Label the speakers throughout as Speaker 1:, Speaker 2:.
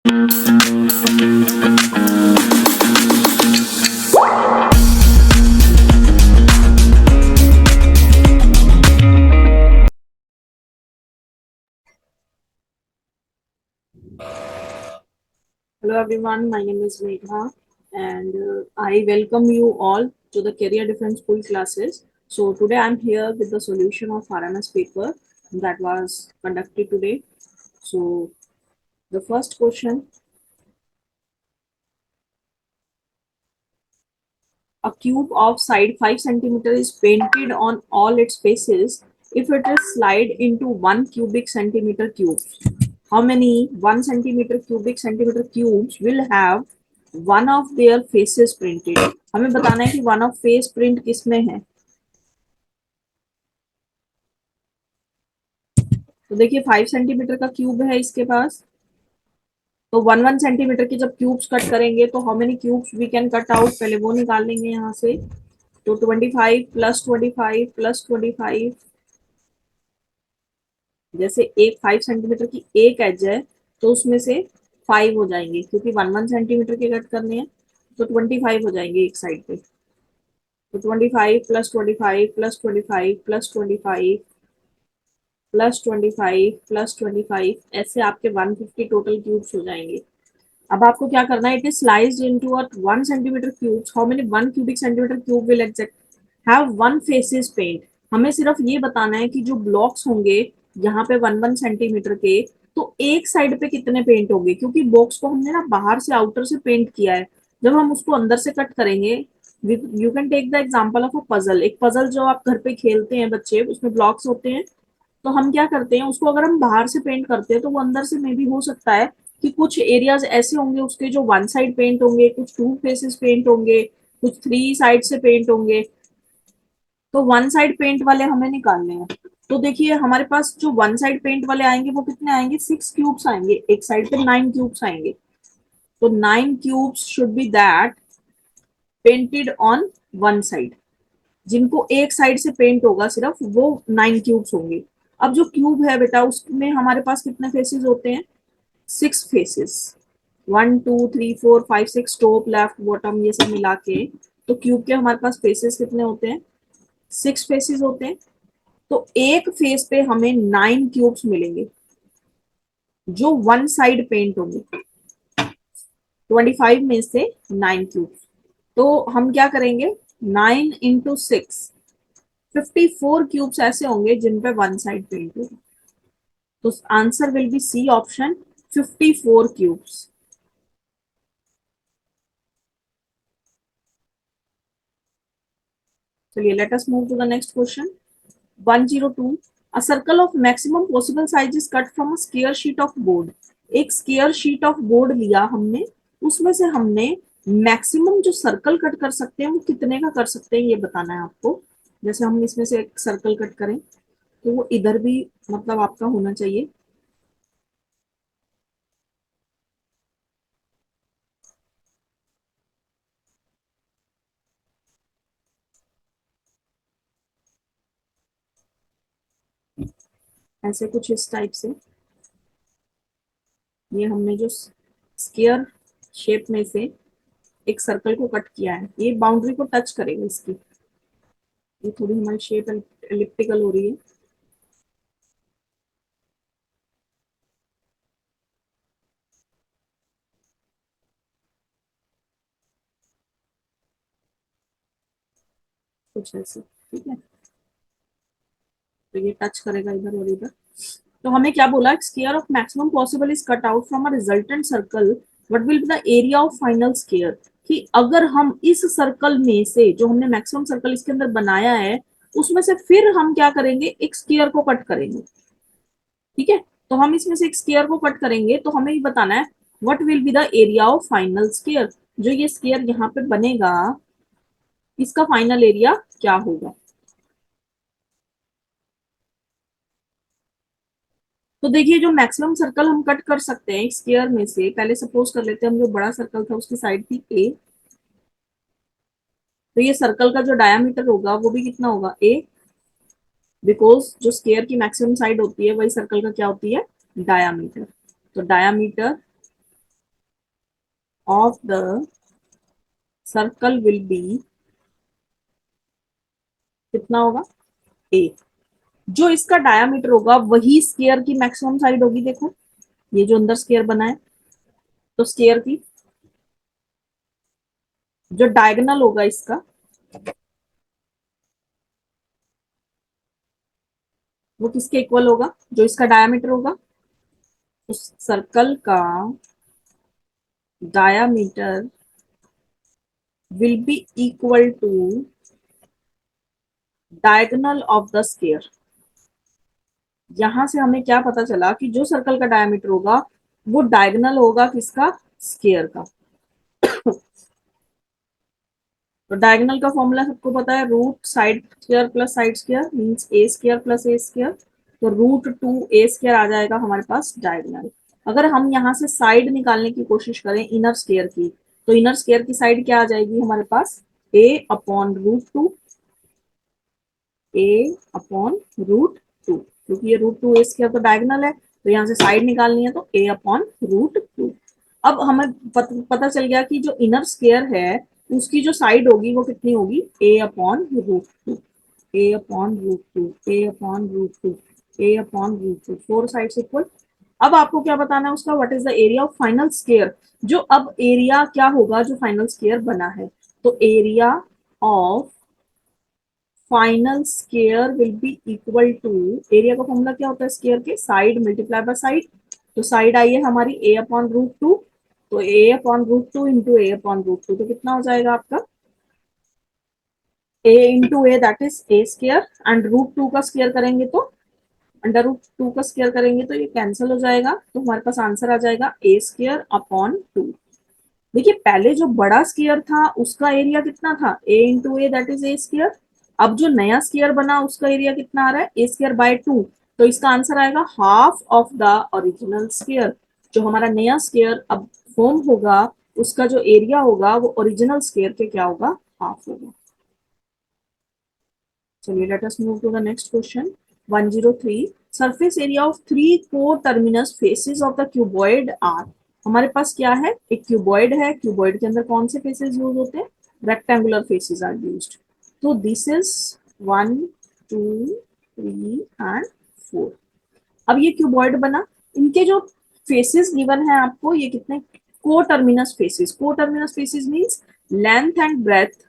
Speaker 1: Hello everyone, my name is Megha and I welcome you all to the Career Defense School classes. So today I'm here with the solution of RMS paper that was conducted today. So the first question, a cube of side 5 centimeter is painted on all its faces if it is slide into 1 cubic centimeter cubes. How many 1 centimeter cubic centimeter cubes will have one of their faces printed? हमें बताना है कि one of face print किसमें है. तो देखिए 5 centimetre का cube है इसके पास, तो 1 1 सेंटीमीटर की जब क्यूब्स कट करेंगे तो how many cubes we can cut out, पहले वो निकाल लेंगे यहाँ से. तो 25 प्लस 25 प्लस 25, जैसे एक 5 सेंटीमीटर की एक एज है तो उसमें से 5 हो जाएंगे क्योंकि 1 1 सेंटीमीटर के कट करने हैं, तो 25 हो जाएंगे एक साइड पे. तो 25 plus 25 plus 25 plus 25 plus 25 plus 25, ऐसे आपके 150 टोटल क्यूब्स हो जाएंगे. अब आपको क्या करना है, it is sliced into a 1 centimetre cubes, how many 1 cubic centimetre cube will exact have 1 faces paint. हमें सिर्फ ये बताना है कि जो ब्लॉक्स होंगे यहाँ पे 1 1 सेंटीमीटर के, तो एक साइड पे कितने पेंट होंगे, क्योंकि बॉक्स को हमने ना बाहर से आउटर से पेंट किया है. जब हम उसको अंदर से कट करेंगे, you can take the example of a puzzle. एक पजल जो आप घर पे खेलते हैं बच्चे, उसमें ब्लॉक्स होते हैं, तो हम क्या करते हैं उसको अगर हम बाहर से पेंट करते हैं तो वो अंदर से मे भी हो सकता है कि कुछ एरियाज ऐसे होंगे उसके जो वन साइड पेंट होंगे, कुछ टू फेसेस पेंट होंगे, कुछ थ्री साइड से पेंट होंगे. तो वन साइड पेंट वाले हमें निकालने हैं. तो देखिए हमारे पास जो वन साइड पेंट वाले आएंगे वो कितने आएंगे, 6 क्यूब्स आएंगे. एक साइड पे 9 क्यूब्स आएंगे. तो 9 cubes should be that painted on one side. जिनको एक साइड से पेंट होगा सिर्फ वो 9 क्यूब्स होंगे. अब जो क्यूब है बेटा उसमें हमारे पास कितने फेसेस होते हैं, 6 फेसेस. 1 2 3 4 5 6 टॉप लेफ्ट बॉटम ये सब मिला के, तो क्यूब के हमारे पास फेसेस कितने होते हैं, 6 फेसेस होते हैं. तो एक फेस पे हमें 9 क्यूब्स मिलेंगे जो वन साइड पेंट होंगे. 25 में से 9 क्यूब्स, तो हम क्या करेंगे, 9 × 6, 54 क्यूब्स ऐसे होंगे जिन पे वन साइड पेंट होगा. तो answer will be C option, 54 cubes. चलिए let us move to the next question. 102, a circle of maximum possible size is cut from a square sheet of board. एक square sheet of board लिया हमने, उसमें से हमने maximum जो circle cut कर सकते हैं वो कितने का कर सकते हैं ये बताना है आपको. जैसे हम इसमें से एक सर्कल कट करें तो वो इधर भी मतलब आपका होना चाहिए. ऐसे कुछ इस टाइप से ये हमने जो स्क्वायर शेप में से एक सर्कल को कट किया है, ये बाउंड्री को टच करेगा इसकी. ये थोड़ी हमारी शेप एलिप्टिकल हो रही है. कुछ ऐसे, ठीक है. तो ये टच करेगा इधर और इधर. तो हमें क्या बोला, square of maximum possible is cut out from a resultant circle, what will be the area of final square. कि अगर हम इस सर्कल में से जो हमने मैक्सिमम सर्कल इसके अंदर बनाया है उसमें से फिर हम क्या करेंगे, एक स्क्वायर को कट करेंगे. ठीक है, तो हम इसमें से एक स्क्वायर को कट करेंगे तो हमें ये बताना है what will be the area of final square. जो ये स्क्वायर यहाँ पे बनेगा इसका फाइनल एरिया क्या होगा. तो देखिए जो मैक्सिमम सर्कल हम कट कर सकते हैं एक स्क्वायर में से, पहले सपोज कर लेते हैं हम जो बड़ा सर्कल था उसकी साइड थी ए, तो ये सर्कल का जो डायामीटर होगा वो भी कितना होगा, ए. बिकॉज जो स्क्वायर की मैक्सिमम साइड होती है वही सर्कल का क्या होती है, डायामीटर. तो diameter of the circle will be, कितना होगा, ए। जो इसका डायामीटर होगा वही स्केयर की मैक्सिमम साइड होगी। देखो ये जो अंदर स्केयर बना है, तो स्केयर की जो डायगोनल होगा इसका, वो किसके इक्वल होगा, जो इसका डायामीटर होगा, उस सर्कल का diameter will be equal to diagonal of the square. यहां से हमें क्या पता चला कि जो सर्कल का डायमीटर होगा वो डायगोनल होगा किसका, स्केयर का। तो डायगोनल का फॉर्मूला सबको पता है, root side square plus side square means a square plus a square. तो रूट टू ए स्क्वायर आ जाएगा हमारे पास डायगोनल। अगर हम यहाँ से साइड निकालने की कोशिश करें इनर स्क्वायर की, तो इनर स्क्वायर की साइड क्या आ जाएगी हमारे पास, ए upon root two, a upon root to, क्योंकि ये रूट टू ए स्क्वायर तो डायगोनल है, तो यहाँ से साइड निकालनी है तो ए अपॉन रूट टू। अब हमें पता चल गया कि जो इनर स्क्वायर है उसकी जो साइड होगी वो कितनी होगी, a upon root two, a upon root two, a upon root two, a upon root two, four sides equal. अब आपको क्या बताना है उसका, what is the area of final square. जो अब एरिया क्या होगा जो फाइनल स्क्वायर बना है, तो area of final square will be equal to, area का फॉर्मूला क्या होता है स्क्वायर के, साइड मल्टीप्लाई बाय साइड। तो साइड आई है हमारी ए अपॉन रूट टू, तो a upon root two into a upon root two, तो कितना हो जाएगा आपका, a into a that is a square, and root two का स्क्वायर करेंगे तो, अंडर रूट टू का स्क्वायर करेंगे तो ये कैंसिल हो जाएगा, तो हमारे पास आंसर आ जाएगा ए स्क्वायर अपॉन टू। देखिए पहले जो बड़ा स्क्वायर था उसका एरिया कितना था, a into a that is a square. अब जो नया स्क्वायर बना उसका एरिया कितना आ रहा है, ए स्क्वायर बाय टू। तो इसका आंसर आएगा half of the original square. जो हमारा नया स्क्वायर अब फॉर्म होगा उसका जो एरिया होगा वो ओरिजिनल स्क्वायर के क्या होगा, हाफ होगा। चलिए let us move to the next question 103। Surface area of three coterminous faces of the cuboid are. हमारे पास क्या है, एक क्यूबॉइड है, क्यूबॉइड के अंदर कौन से फेसेस यूज होते हैं, रेक्टेंगुलर फेसेस आर यूज्ड। तो दिस इज 1 2 3 एंड 4। अब ये क्यूबॉइड बना, इनके जो फेसेस गिवन है आपको ये कितने, coterminous faces, coterminous faces means length and breadth,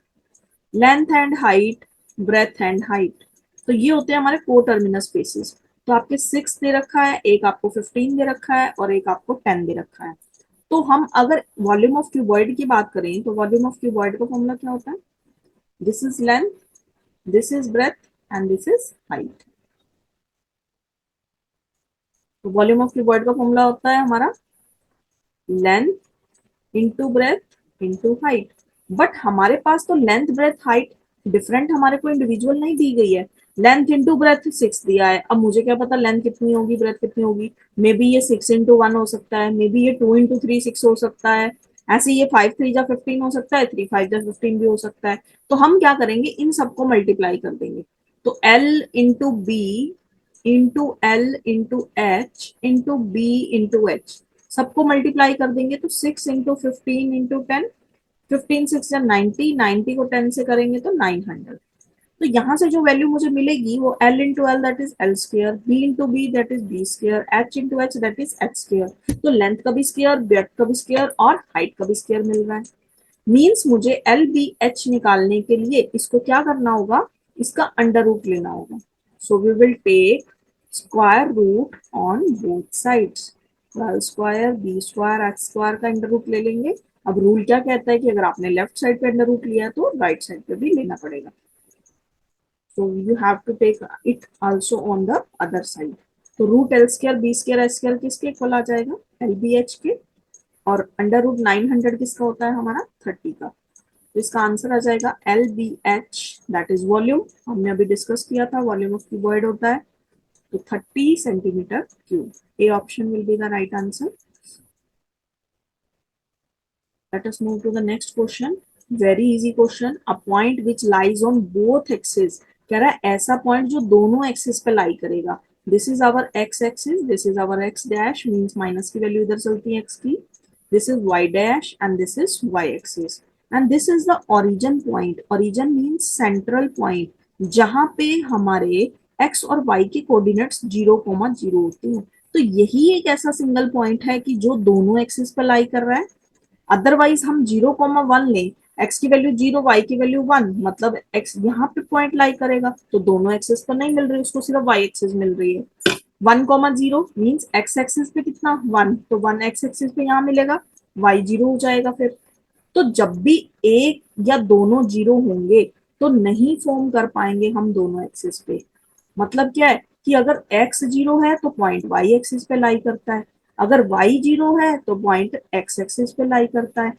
Speaker 1: length and height, breadth and height. तो ये होते हैं हमारे कोटर्मिनस फेसेस। तो आपके 6 दे रखा है, एक आपको 15 दे रखा है और एक आपको 10 दे रखा है। तो हम अगर वॉल्यूम ऑफ क्यूबॉइड की बात करें तो वॉल्यूम ऑफ क्यूबॉइड का फॉर्मूला क्या होता है, this is length, this is breadth and this is height. तो वॉल्यूम ऑफ क्यूबॉइड का फॉर्मूला होता है हमारा length into breadth into height. But हमारे पास तो लेंथ ब्रेथ हाइट डिफरेंट हमारे को इंडिविजुअल नहीं दी गई है। लेंथ इंटू ब्रेथ 6 दिया है, अब मुझे क्या पता लेंथ कितनी होगी ब्रेथ कितनी होगी, मे बी ये 6 into 1 हो सकता है, मे बी ये 2 into 3 6 हो सकता है, ऐसे ये 5 3 जा 15 हो सकता है, 3 5 जा 15 भी हो सकता है। तो हम क्या करेंगे, इन सबको मल्टीप्लाई कर देंगे। तो L into B into L into H into B into H, सबको मल्टीप्लाई कर देंगे तो 6 into 15 into 10, 15 6 या 90, 90 को 10 से करेंगे तो 900। तो यहाँ से जो वैल्यू मुझे मिलेगी वो L into L that is L square, B into B that is B square, H into H that is H square. तो लेंथ का भी स्क्र, ब्रेथ का भी स्क्र और हाइट का भी स्क्र मिल रहा है। मीन्स मुझे एल बी एच निकालने के लिए इसको क्या करना होगा, इसका अंडर रूट लेना होगा। So we will take square root on both sides, square B square X square का अंडर रूट ले लेंगे। अब रूल क्या कहता है कि अगर आपने लेफ्ट साइड पे अंडर रूट लिया तो राइट साइड पे भी लेना पड़ेगा। so you have to take it also on the other side। तो root L square B square H square किसके इक्वल आ जाएगा, एल बी एच के, और अंडर रूट 900 किसका होता है हमारा 30 का। तो इसका आंसर आ जाएगा L B H that is volume, हमने अभी डिस्कस किया था वॉल्यूम ऑफ क्यूबॉइड होता है तो 30 centimetre cube. A option will be the right answer. Let us move to the next question. Very easy question. A point which lies on both axes. कह रहा है ऐसा पॉइंट जो दोनों एक्सिस पे लाई करेगा। This is our X axis, this is our X dash, means minus की value इधर चलती है एक्स की, this is y dash and this is y axis and this is the origin point. Origin means central point, जहां पे हमारे x और y के कोऑर्डिनेट्स 0,0 होते हैं। तो यही एक ऐसा सिंगल पॉइंट है कि जो दोनों एक्सिस पर लाई कर रहा है। अदरवाइज हम 0,1 लें, x की वैल्यू 0, y की वैल्यू 1, मतलब x यहाँ पे पॉइंट लाई करेगा तो दोनों एक्सिस पर नहीं मिल रही, उसको सिर्फ y एक्सिस मिल रही है। 1,0 मीन्स x एक्सिस पे कितना 1, तो 1 x एक्सिस पे यहाँ मिलेगा, y 0 हो जाएगा फिर। तो जब भी एक या दोनों 0 होंगे तो नहीं फॉर्म कर पाएंगे हम दोनों एक्सिस पे। मतलब क्या है कि अगर x 0 है तो पॉइंट y एक्सिस पे लाई करता है, अगर y 0 है तो पॉइंट x एक्सिस पे लाई करता है।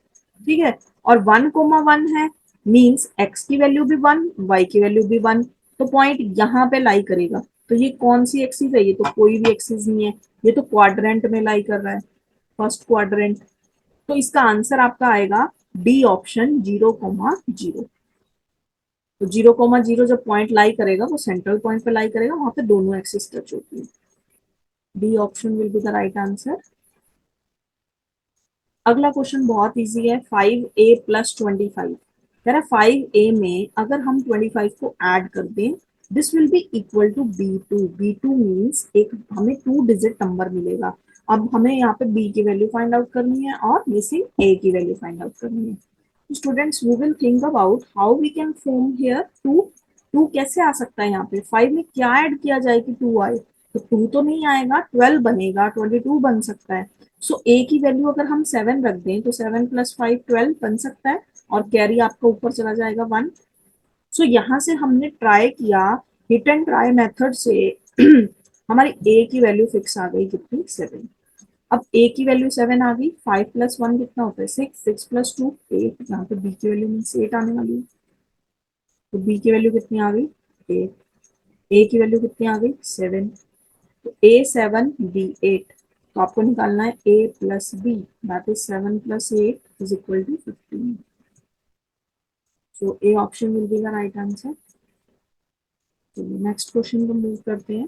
Speaker 1: ठीक है, और 1,1 है मींस x की वैल्यू भी 1, y की वैल्यू भी 1, तो पॉइंट यहाँ पे लाई करेगा। तो ये कौन सी एक्सिस है, ये तो कोई भी एक्सिस नहीं है, ये तो क्वाड्रेंट में लाई कर रहा है, फर्स्ट क्वाड्रेंट। तो इसका आंसर आपका आएगा डी ऑप्शन 0,0। तो 0,0 जब पॉइंट लाई करेगा वो सेंट्रल पॉइंट पे लाई करेगा, वहां पे दोनों एक्सिस टच होती है। D option will be the right answer. अगला क्वेश्चन बहुत इजी है, 5a प्लस 25। कह रहा है 5a में अगर हम 25 को ऐड कर दें, this will be equal to b2। b2 means एक हमें 2 डिजिट नंबर मिलेगा। अब हमें यहाँ पे b की वैल्यू फाइंड आउट करनी है और मिसिंग a की वैल्यू फाइंड आउट करनी है। Students we will think about how we can form here 2। 2 कैसे आ सकता है यहाँ पे, 5 में क्या ऐड किया जाए कि 2 आए, तो 2 तो नहीं आएगा, 12 बनेगा, 22 बन सकता है। सो ए की वैल्यू अगर हम 7 रख दें तो 7 प्लस 5 12 बन सकता है, और कैरी आपका ऊपर चला जाएगा 1। सो यहाँ से हमने ट्राई किया, हिट एंड ट्राई मेथड से हमारी ए की वैल्यू फिक्स आ गई कितनी, 7। अब ए की वैल्यू 7 आ गई, 5 प्लस 1 कितना होता है 6, 6 प्लस 2 8, यहाँ पे बी की वैल्यू मीन्स 8 आने वाली है। तो बी की वैल्यू कितनी आ गई 8, ए की वैल्यू कितनी आ गई 7, तो ए 7 बी 8। तो आपको निकालना है a plus b, that is 7 plus 8 is equal to 15। So a option will be the right answer. चलिए नेक्स्ट क्वेश्चन को मूव करते हैं।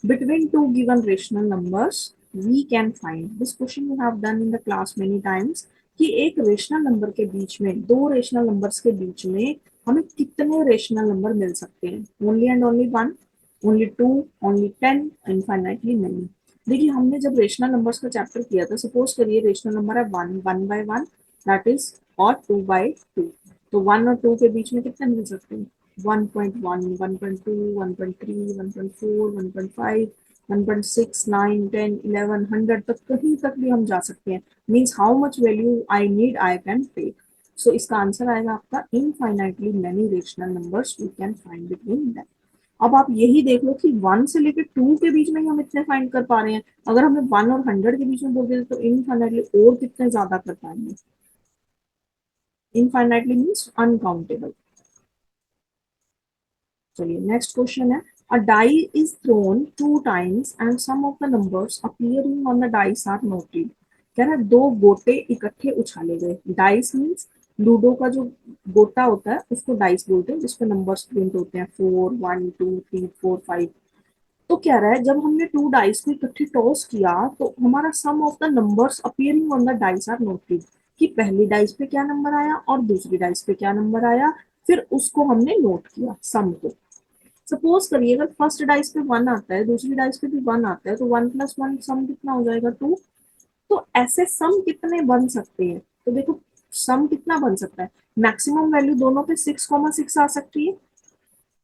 Speaker 1: Between two given rational numbers we can find, this question we have done in the class many times, कि एक rational number के बीच में, दो rational numbers के बीच में हमें कितने रेशनल नंबर मिल सकते हैं, only and only one, only two, only 10, infinitely many. देखिए हमने जब रेशनल नंबर्स का चैप्टर किया था, सपोज करिए रेशनल नंबर है 1, 1/1 दैट इज, और 2/2, तो 1 और 2 के बीच में कितने मिल सकते हैं, 1.1, 1.2, 1.3, 1.4, 1.5, 1.6, 9, 10, 11, 100 तक, कहीं तक भी हम जा सकते हैं। Means how much value I need I can take. So इसका आंसर आएगा आपका infinitely many rational numbers we can find between them. अब आप यही देख लो कि 1 से लेकर 2 के बीच में ही हम इतने फाइंड कर पा रहे हैं, अगर हमें 1 और 100 के बीच में बोल देते तो इनफाइनाइटली और कितने ज्यादा कर पाएंगे। Infinitely means uncountable. चलिए नेक्स्ट क्वेश्चन है, a die is thrown 2 times and sum of the numbers appearing on the dice are noted. कह रहा है 2 गोटे इकट्ठे उछाले गए, डाइस मीन्स लूडो का जो गोटा होता है उसको डाइस बोलते हैं, जिसपे नंबर्स प्रिंट होते हैं 4, 1, 2, 3, 4, 5। तो कह रहा है जब हमने 2 डाइस को इकट्ठे टॉस किया तो हमारा sum of the numbers appearing on the dice are noted, कि पहली डाइस पे क्या नंबर आया और दूसरी डाइस पे क्या नंबर आया, फिर उसको हमने नोट किया सम को। सपोज करिए अगर फर्स्ट डाइस पे 1 आता है, दूसरी डाइस पे भी 1 आता है, तो 1 प्लस 1 सम कितना हो जाएगा 2। तो ऐसे सम कितने बन सकते हैं, तो देखो सम कितना बन सकता है, मैक्सिमम वैल्यू दोनों पे 6,6 आ सकती है,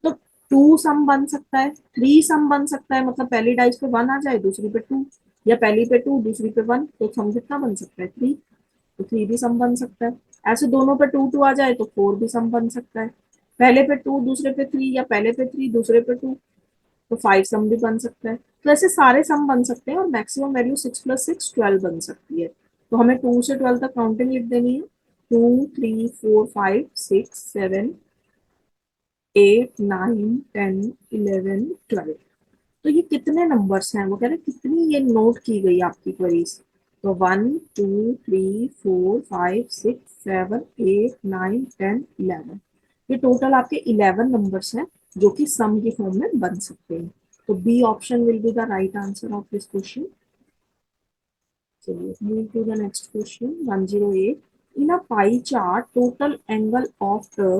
Speaker 1: तो 2 सम बन सकता है, 3 सम बन सकता है, मतलब पहली डाइस पे 1 आ जाए दूसरी पे 2, या पहली पे 2 दूसरी पे 1, तो सम कितना बन सकता है 3, तो 3 भी सम बन सकता है। ऐसे दोनों पे 2 2 आ जाए तो 4 भी सम बन सकता है, पहले पे 2 दूसरे पे 3, या पहले पे 3 दूसरे पे 2, तो 5 सम भी बन सकता है। तो ऐसे सारे सम बन सकते हैं और मैक्सिमम वैल्यू 6 प्लस 6 12 बन सकती है। तो हमें 2 से 12 तक काउंटिंग लिख देनी है, 2, 3, 4, 5, 6, 7, 8, 9, 10, 11, 12। तो ये कितने नंबर्स हैं, वो कह रहे हैं कितनी ये नोट की गई आपकी क्वेरीज। तो 1, 2, 3, 4, 5, 6, 7, 8, 9, 10, 11, ये टोटल आपके 11 नंबर्स हैं जो कि सम की फॉर्म में बन सकते हैं। तो B option will be the right answer of this question. चलिए move to the next question 108. In a pie chart, total angle of the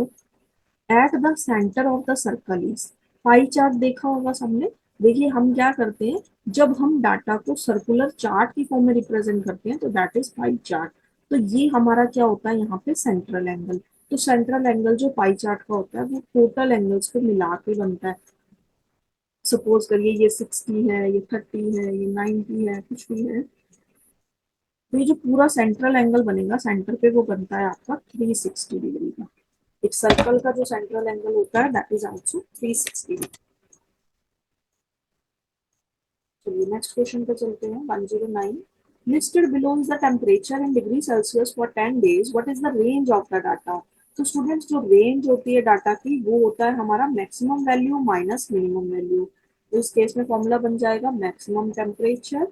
Speaker 1: at the center of the circle is. Pie chart देखा होगा सबने। देखिए हम क्या करते हैं, जब हम डाटा को सर्कुलर चार्ट की फॉर्म में रिप्रेजेंट करते हैं तो दैट इज पाई चार्ट। तो ये हमारा क्या होता है यहाँ पे सेंट्रल एंगल। तो सेंट्रल एंगल जो पाई चार्ट का होता है वो टोटल एंगल्स को मिला के बनता है। सपोज करिए ये 60 है, ये 30 है, ये 90 है, कुछ भी है। तो ये जो पूरा सेंट्रल एंगल बनेगा सेंटर पे वो बनता है आपका 360 डिग्री का। एक सर्कल का जो सेंट्रल एंगल होता है दैट इज आल्सो 360। चलिए नेक्स्ट क्वेश्चन पे चलते हैं 109। Listed below is the temperature in degree Celsius for 10 days, what is the range of the data. तो स्टूडेंट्स जो रेंज होती है डाटा की वो होता है हमारा maximum value minus minimum value. तो इस केस में फॉर्मूला बन जाएगा maximum temperature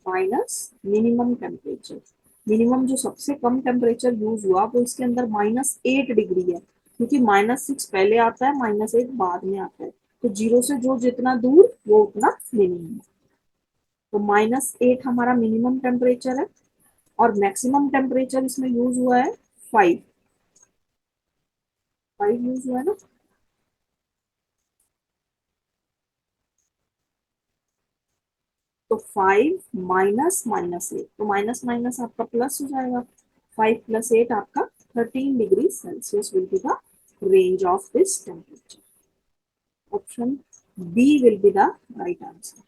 Speaker 1: minus minimum temperature. Minimum जो सबसे कम टेम्परेचर यूज हुआ वो इसके अंदर -8 डिग्री है, क्योंकि -6 पहले आता है, -8 बाद में आता है। तो जीरो से जो जितना दूर वो उतना मिनिमम है। तो -8 हमारा मिनिमम टेम्परेचर है और मैक्सिमम टेम्परेचर इसमें यूज हुआ है 5। 5 यूज हुआ है ना। तो 5 माइनस -8, तो माइनस माइनस आपका प्लस हो जाएगा। 5 + 8 आपका 13 degree Celsius will be the range of this temperature. Option B will be the right answer.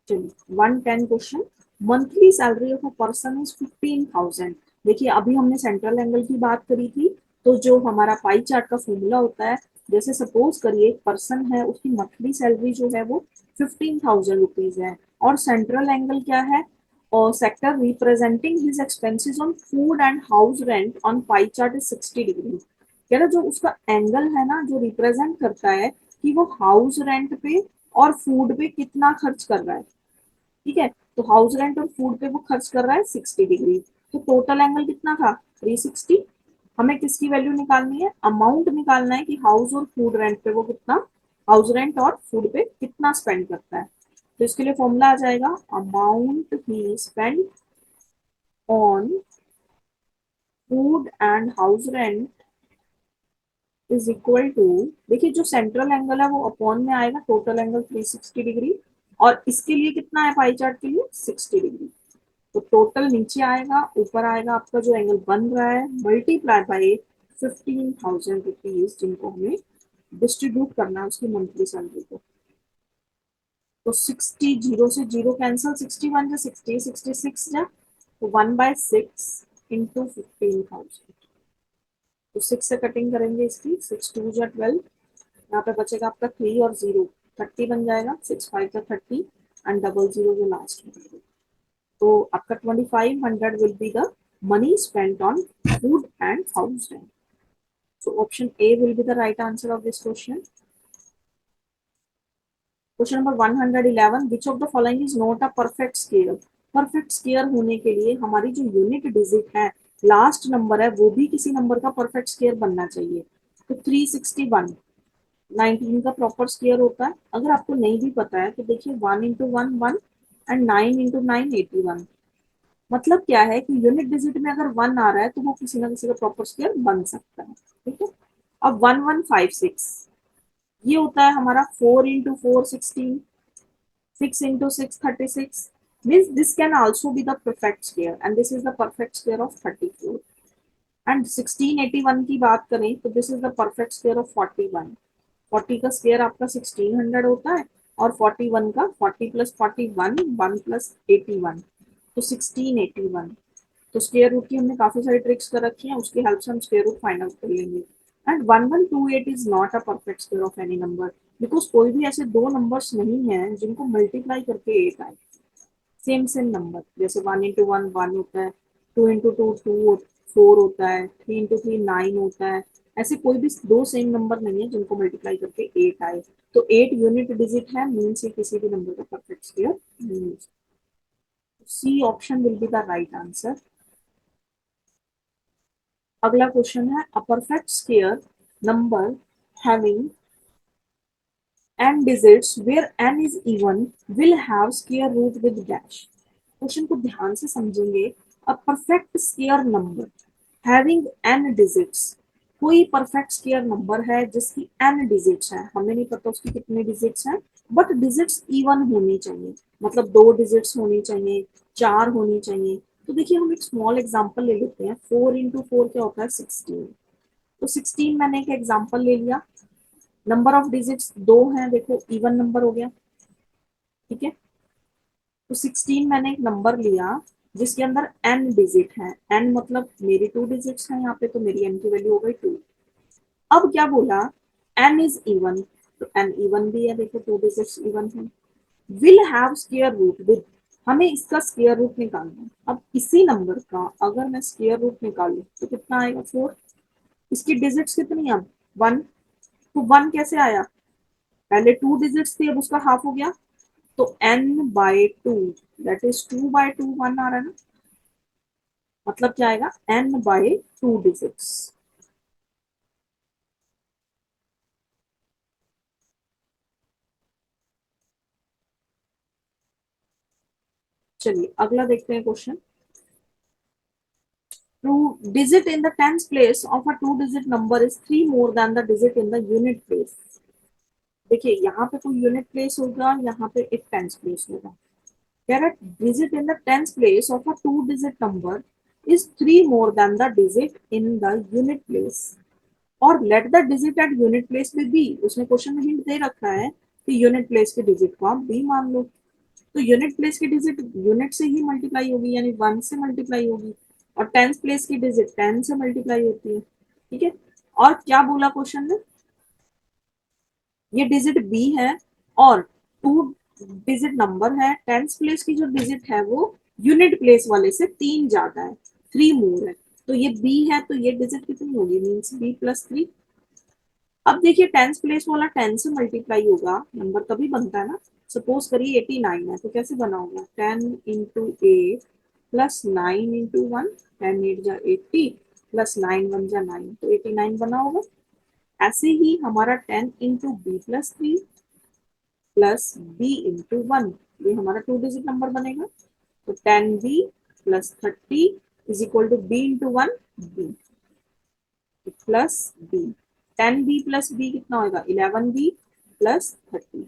Speaker 1: चलिए 110 question. Monthly salary of a person is 15,000। देखिए अभी हमने सेंट्रल एंगल की बात करी थी, तो जो हमारा पाई चार्ट का फॉर्मूला होता है, जैसे सपोज करिए एक पर्सन है, उसकी मंथली सैलरी जो है वो 15,000 रुपीज है, और सेंट्रल एंगल क्या है, और sector representing his expenses on food and house rent on pie chart is 60 degree. कह रहा जो उसका एंगल है ना जो रिप्रेजेंट करता है कि वो हाउस रेंट पे और फूड पे कितना खर्च कर रहा है। ठीक है, तो हाउस रेंट और फूड पे वो खर्च कर रहा है 60 डिग्री। तो टोटल एंगल कितना था 360। हमें किसकी वैल्यू निकालनी है, अमाउंट निकालना है कि हाउस और फूड रेंट पे वो कितना, हाउस रेंट और फूड पे कितना स्पेंड करता है। तो इसके लिए फॉर्मूला आ जाएगा amount he spend on food and house rent is equal to, देखिए जो सेंट्रल एंगल है वो अपॉन में आएगा टोटल एंगल 360 डिग्री, और इसके लिए कितना है पाई चार्ट के लिए 60 डिग्री। तो टोटल नीचे आएगा, ऊपर आएगा आपका जो एंगल बन रहा है मल्टीप्लाई बाय 15,000 रुपीज, जिनको हमें डिस्ट्रीब्यूट करना है उसकी मंथली सैलरी को। तो 60, जीरो से जीरो कैंसिल, 61 जा 60, 66 जा, तो 1/6 इंटू 15,000। तो 6 से कटिंग करेंगे इसकी, 6 2 जा 12, यहाँ पे बचेगा आपका 3 और 0, 30 बन जाएगा, 6 5 जा 30 एंड डबल जीरो जो लास्ट में। तो आपका 2500 will be the money spent on food and house rent. So option A will be the right answer of this question. Question number 111, which of the following is not a perfect square. Perfect square होने के लिए हमारी जो unit digit है, last number है, वो भी किसी नंबर का परफेक्ट स्केयर बनना चाहिए। तो 361 19 का प्रॉपर स्केयर होता है। अगर आपको नहीं भी पता है तो देखिए 1 इंटू 1 1 एंड 9 इंटू 9 81। मतलब क्या है कि यूनिट डिजिट में अगर 1 आ रहा है तो वो किसी ना किसी का प्रॉपर स्केयर बन सकता है। ठीक है, अब 1156 ये होता है हमारा 4 into 4 16, 6 into 6 36, means this can also be the perfect square and this is the perfect square of 34। and 1681 की बात करें तो this is the perfect square of 41। 40 का स्क्वायर आपका 1600 होता है और 41 का 40 + 41 1 + 81, तो 1681। तो स्क्वायर रूट की हमने काफी सारी ट्रिक्स कर रखी हैं, उसकी हेल्प से हम स्क्वायर रूट फाइंड आउट कर लेंगे। And 1128 is not a perfect square of any number, because कोई भी ऐसे दो नंबर्स नहीं है जिनको मल्टीप्लाई करके 8 आए। सेम सेम नंबर, जैसे 1 इंटू 1 1 होता है, 2 इंटू 2 2 4 होता है, 3 इंटू 3 9 होता है। ऐसे कोई भी दो सेम नंबर नहीं है जिनको मल्टीप्लाई करके 8 आए। तो 8 यूनिट डिजिट है, मीन्स ये किसी भी नंबर का परफेक्ट स्क्वायर नहीं है। C option will be the right answer. अगला क्वेश्चन है, a perfect square number having n digits where n is even will have square root with dash. Question को ध्यान से समझेंगे. अ perfect square number having n digits, कोई perfect square number है जिसकी n digits है, हमें नहीं पता उसकी कितने डिजिट्स हैं, बट डिजिट्स इवन होनी चाहिए, मतलब 2 डिजिट्स होनी चाहिए, 4 होनी चाहिए. तो देखिए हम एक स्मॉल एग्जांपल ले लेते हैं. 4 इंटू 4 क्या होता है 16. तो 16 मैंने एक एग्जांपल ले लिया. नंबर ऑफ डिजिट्स 2 हैं, देखो इवन नंबर हो गया. ठीक है. तो 16 मैंने एक नंबर लिया जिसके अंदर n डिजिट है. n मतलब मेरी 2 डिजिट्स हैं यहाँ पे, तो मेरी n की वैल्यू हो गई 2. अब क्या बोला, n इज इवन, तो n इवन भी है, देखो 2 डिजिट्स इवन है. Will have square root with, हमें इसका स्क्वायर रूट निकालना है. अब इसी नंबर का अगर मैं स्क्वायर रूट निकालू तो कितना आएगा 4. इसकी डिजिट्स कितनी है अब 1. तो 1 कैसे आया, पहले 2 डिजिट्स थी अब उसका हाफ हो गया, तो n/2 दैट इज 2/2 1 आ रहा है ना. मतलब क्या आएगा n/2 डिजिट्स. चलिए अगला देखते हैं question. Two digit in the tens place of a 2 digit number is 3 more than the digit in the unit place. देखिए यहाँ पे कोई यूनिट प्लेस होगा, यहाँ पे एक टेंस प्लेस होगा. कह रहा है digit in the tens place of a 2 digit number is 3 more than the digit in the unit place, और let the digit at unit place में बी. उसने क्वेश्चन में हिंट दे रखा है कि यूनिट प्लेस के डिजिट को आप बी मान लो. तो यूनिट प्लेस की डिजिट यूनिट से ही मल्टीप्लाई होगी, यानी 1 से मल्टीप्लाई होगी, और टेंस प्लेस की डिजिट 10 से मल्टीप्लाई होती है. ठीक है. और क्या बोला क्वेश्चन में, ये डिजिट बी है और 2 डिजिट नंबर है, टेंस प्लेस की जो डिजिट है वो यूनिट प्लेस वाले से 3 ज्यादा है, 3 मोर है. तो ये बी है, तो ये डिजिट कितनी होगी, मीन्स b+3. अब देखिए टेंस प्लेस वाला 10 से मल्टीप्लाई होगा, नंबर तभी बनता है ना. सपोज करिए 89 है, तो कैसे बना होगा 10 इंटू 8 प्लस 9 इंटू 1, 10 8 जा 80 प्लस 9 1 जा 9, तो 89 बना होगा. ऐसे ही हमारा 10 into b+3 plus b into 1, ये हमारा 2 डिजिट नंबर बनेगा. तो 10b plus 30 is equal to b into 1 b plus b. 10b plus b कितना होगा 11b प्लस 30.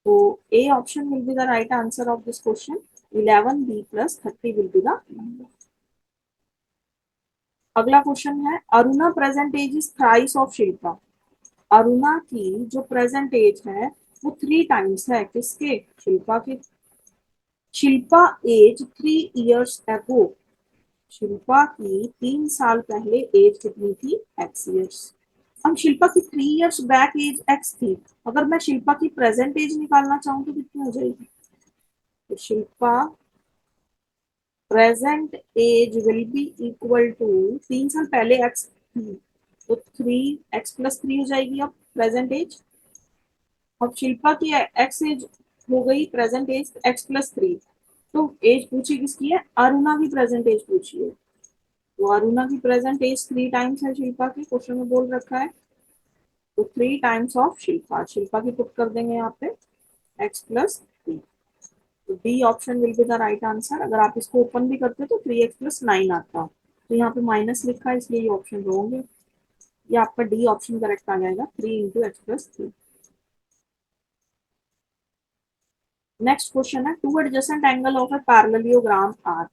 Speaker 1: तो A option will be the right answer of this question. 11b plus 30 will be the number. अगला question है Aruna present age is thrice of Shilpa. Aruna की जो present as है वो 3 times है किसके, शिल्पा के. Shilpa age 3 years ago, Shilpa की 3 साल पहले एज कितनी थी x years. अब शिल्पा की 3 years बैक एज x थी, अगर मैं शिल्पा की प्रेजेंट एज निकालना चाहूँ तो कितनी हो जाएगी. तो Shilpa present age will be equal to 3 साल पहले x थी, तो 3x+3 हो जाएगी अब प्रेजेंट एज. अब शिल्पा की x एज हो गई प्रेजेंट एज x+3, तो एज पूछी किसकी है, अरुणा की प्रेजेंट एज पूछी है. तो अरुणा की प्रेजेंट एज 3 टाइम्स है शिल्पा की, क्वेश्चन में बोल रखा है. तो 3 टाइम्स ऑफ शिल्पा, शिल्पा की पुट कर देंगे यहाँ पे x+3. तो D option will be the right answer. अगर आप इसको ओपन भी करते तो 3x+9 आता, तो यहाँ पे माइनस लिखा है इसलिए ये ऑप्शन रॉन्ग है. ये आपका डी ऑप्शन करेक्ट आ जाएगा 3 × x+3. नेक्स्ट क्वेश्चन है two adjacent angle of a parallelogram are.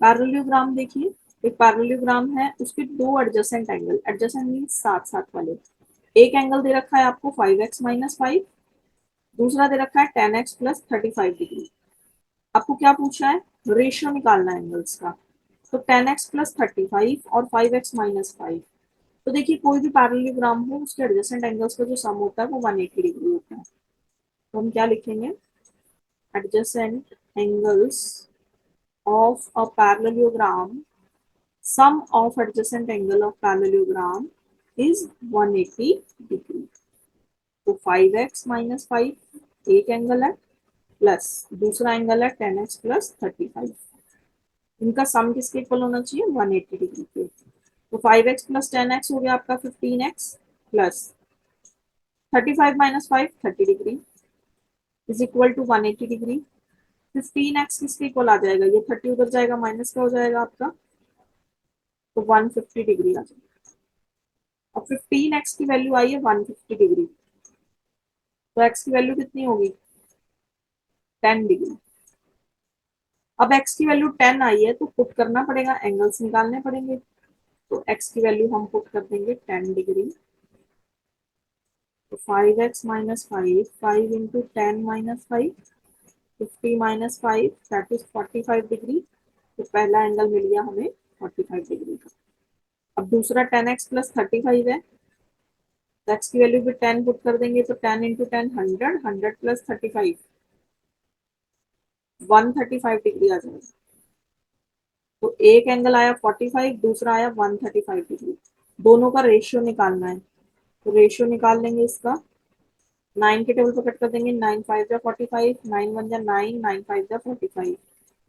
Speaker 1: Parallelogram देखिए, एक पैरेललोग्राम है उसके 2 एडजेसेंट एंगल, एडजेसेंट मींस साथ साथ वाले. एक एंगल दे रखा है आपको 5x-5, दूसरा दे रखा है 10x+35 डिग्री. आपको क्या पूछा है, रेशियो निकालना है एंगल्स का. तो 10x+35 और 5x-5. तो देखिए कोई भी पैरेललोग्राम हो उसके एडजेसेंट एंगल्स का जो सम होता है वो 180 डिग्री होता है. तो हम क्या लिखेंगे, adjacent angles of a parallelogram, sum of adjacent angle of parallelogram is 180 degree. तो 5x-5 एक एंगल है, प्लस दूसरा एंगल है 10x+35, इनका सम किसके इक्वल होना चाहिए 180 डिग्री के. तो 5x + 10x हो गया आपका 15x, plus 35 minus 5 30 degree is equal to 180 degree. 15x किसके इक्वल आ जाएगा, ये 30 उधर जाएगा माइनस का हो जाएगा आपका, तो 150 डिग्री आ जाएगा। अब 15x की वैल्यू आई है 150 डिग्री, तो x की वैल्यू कितनी होगी 10 डिग्री। अब x की वैल्यू 10 आई है तो पुट करना पड़ेगा, एंगल्स निकालने पड़ेंगे। तो x की वैल्यू हम पुट कर देंगे 10 डिग्री, तो 5x minus 5, 5 into 10 minus 5, 50 minus 5 that is 45 degree. तो पहला एंगल मिल गया हमें 45 डिग्री का। अब दूसरा 10x प्लस 35 है, तो x की वैल्यू भी 10 पुट कर देंगे, तो 10 इंटू 10 100, 100 प्लस 35 135 डिग्री आ जाएगा। तो एक एंगल आया 45, दूसरा आया 135 डिग्री। दोनों का रेशियो निकालना है, तो रेशियो निकाल लेंगे इसका। 9 के टेबल पर कट कर देंगे, 9 5 जा 45, 9 1 जा 9, 9 5 जा 45।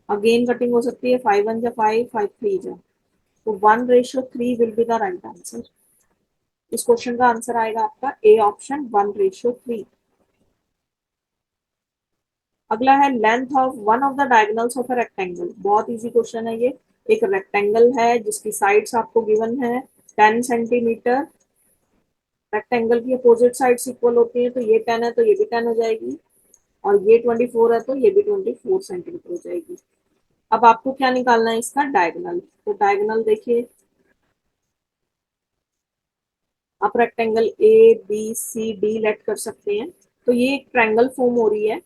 Speaker 1: अगेन कटिंग हो सकती है, 5 1 जा 5, 5 3 जा, तो 1:3 will be the right answer. इस क्वेश्चन का आंसर आएगा आपका ए ऑप्शन 1:3। अगला है length of one of the diagonals of a rectangle. बहुत इजी क्वेश्चन है ये। एक रेक्टेंगल है जिसकी साइड्स आपको गिवन है 10 सेंटीमीटर। रेक्टेंगल की अपोजिट साइड्स इक्वल होती है, तो ये 10 है तो ये भी 10 हो जाएगी, और ये 24 है तो ये भी 24 सेंटीमीटर हो जाएगी। अब आपको क्या निकालना है, इसका डायगोनल। तो डायगोनल देखिए, आप rectangle A B C D let कर सकते हैं, तो ये एक ट्रायंगल फॉर्म हो रही है।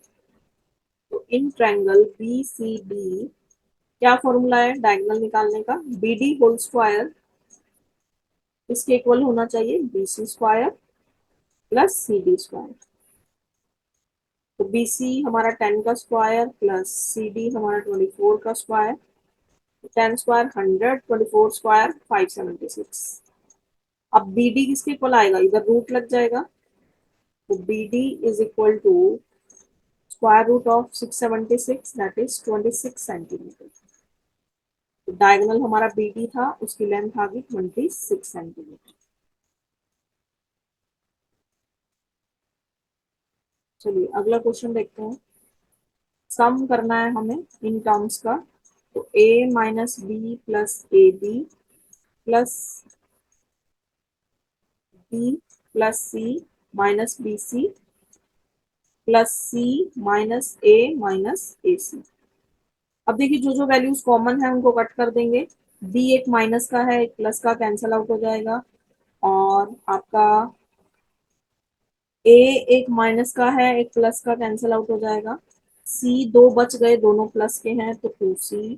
Speaker 1: तो in triangle B C D क्या फॉर्मूला है डायगोनल निकालने का, बी डी होल स्क्वायर इसके इक्वल होना चाहिए B C square plus C D square. तो बी सी हमारा 10 का स्क्वायर प्लस सी डी हमारा 24 का स्क्वायर, 10 स्क्वायर 100, 24 स्क्वायर 576। अब बी डी किसके इक्वल आएगा, इधर रूट लग जाएगा, तो B D is equal to square root of 676 that is 26 centimetre. तो डायगोनल हमारा बी डी था, उसकी लेंथ आ गई 26 सेंटीमीटर। चलिए अगला क्वेश्चन देखते हैं। सम करना है हमें इन टर्म्स का, तो a minus b plus A b plus B plus c minus B c plus c minus A c. अब देखिए जो जो वैल्यूज कॉमन है उनको कट कर देंगे। बी एक माइनस का है, एक प्लस का कैंसल आउट हो जाएगा, और आपका ए एक माइनस का है, एक प्लस का कैंसल आउट हो जाएगा। सी दो बच गए, दोनों प्लस के हैं, तो 2c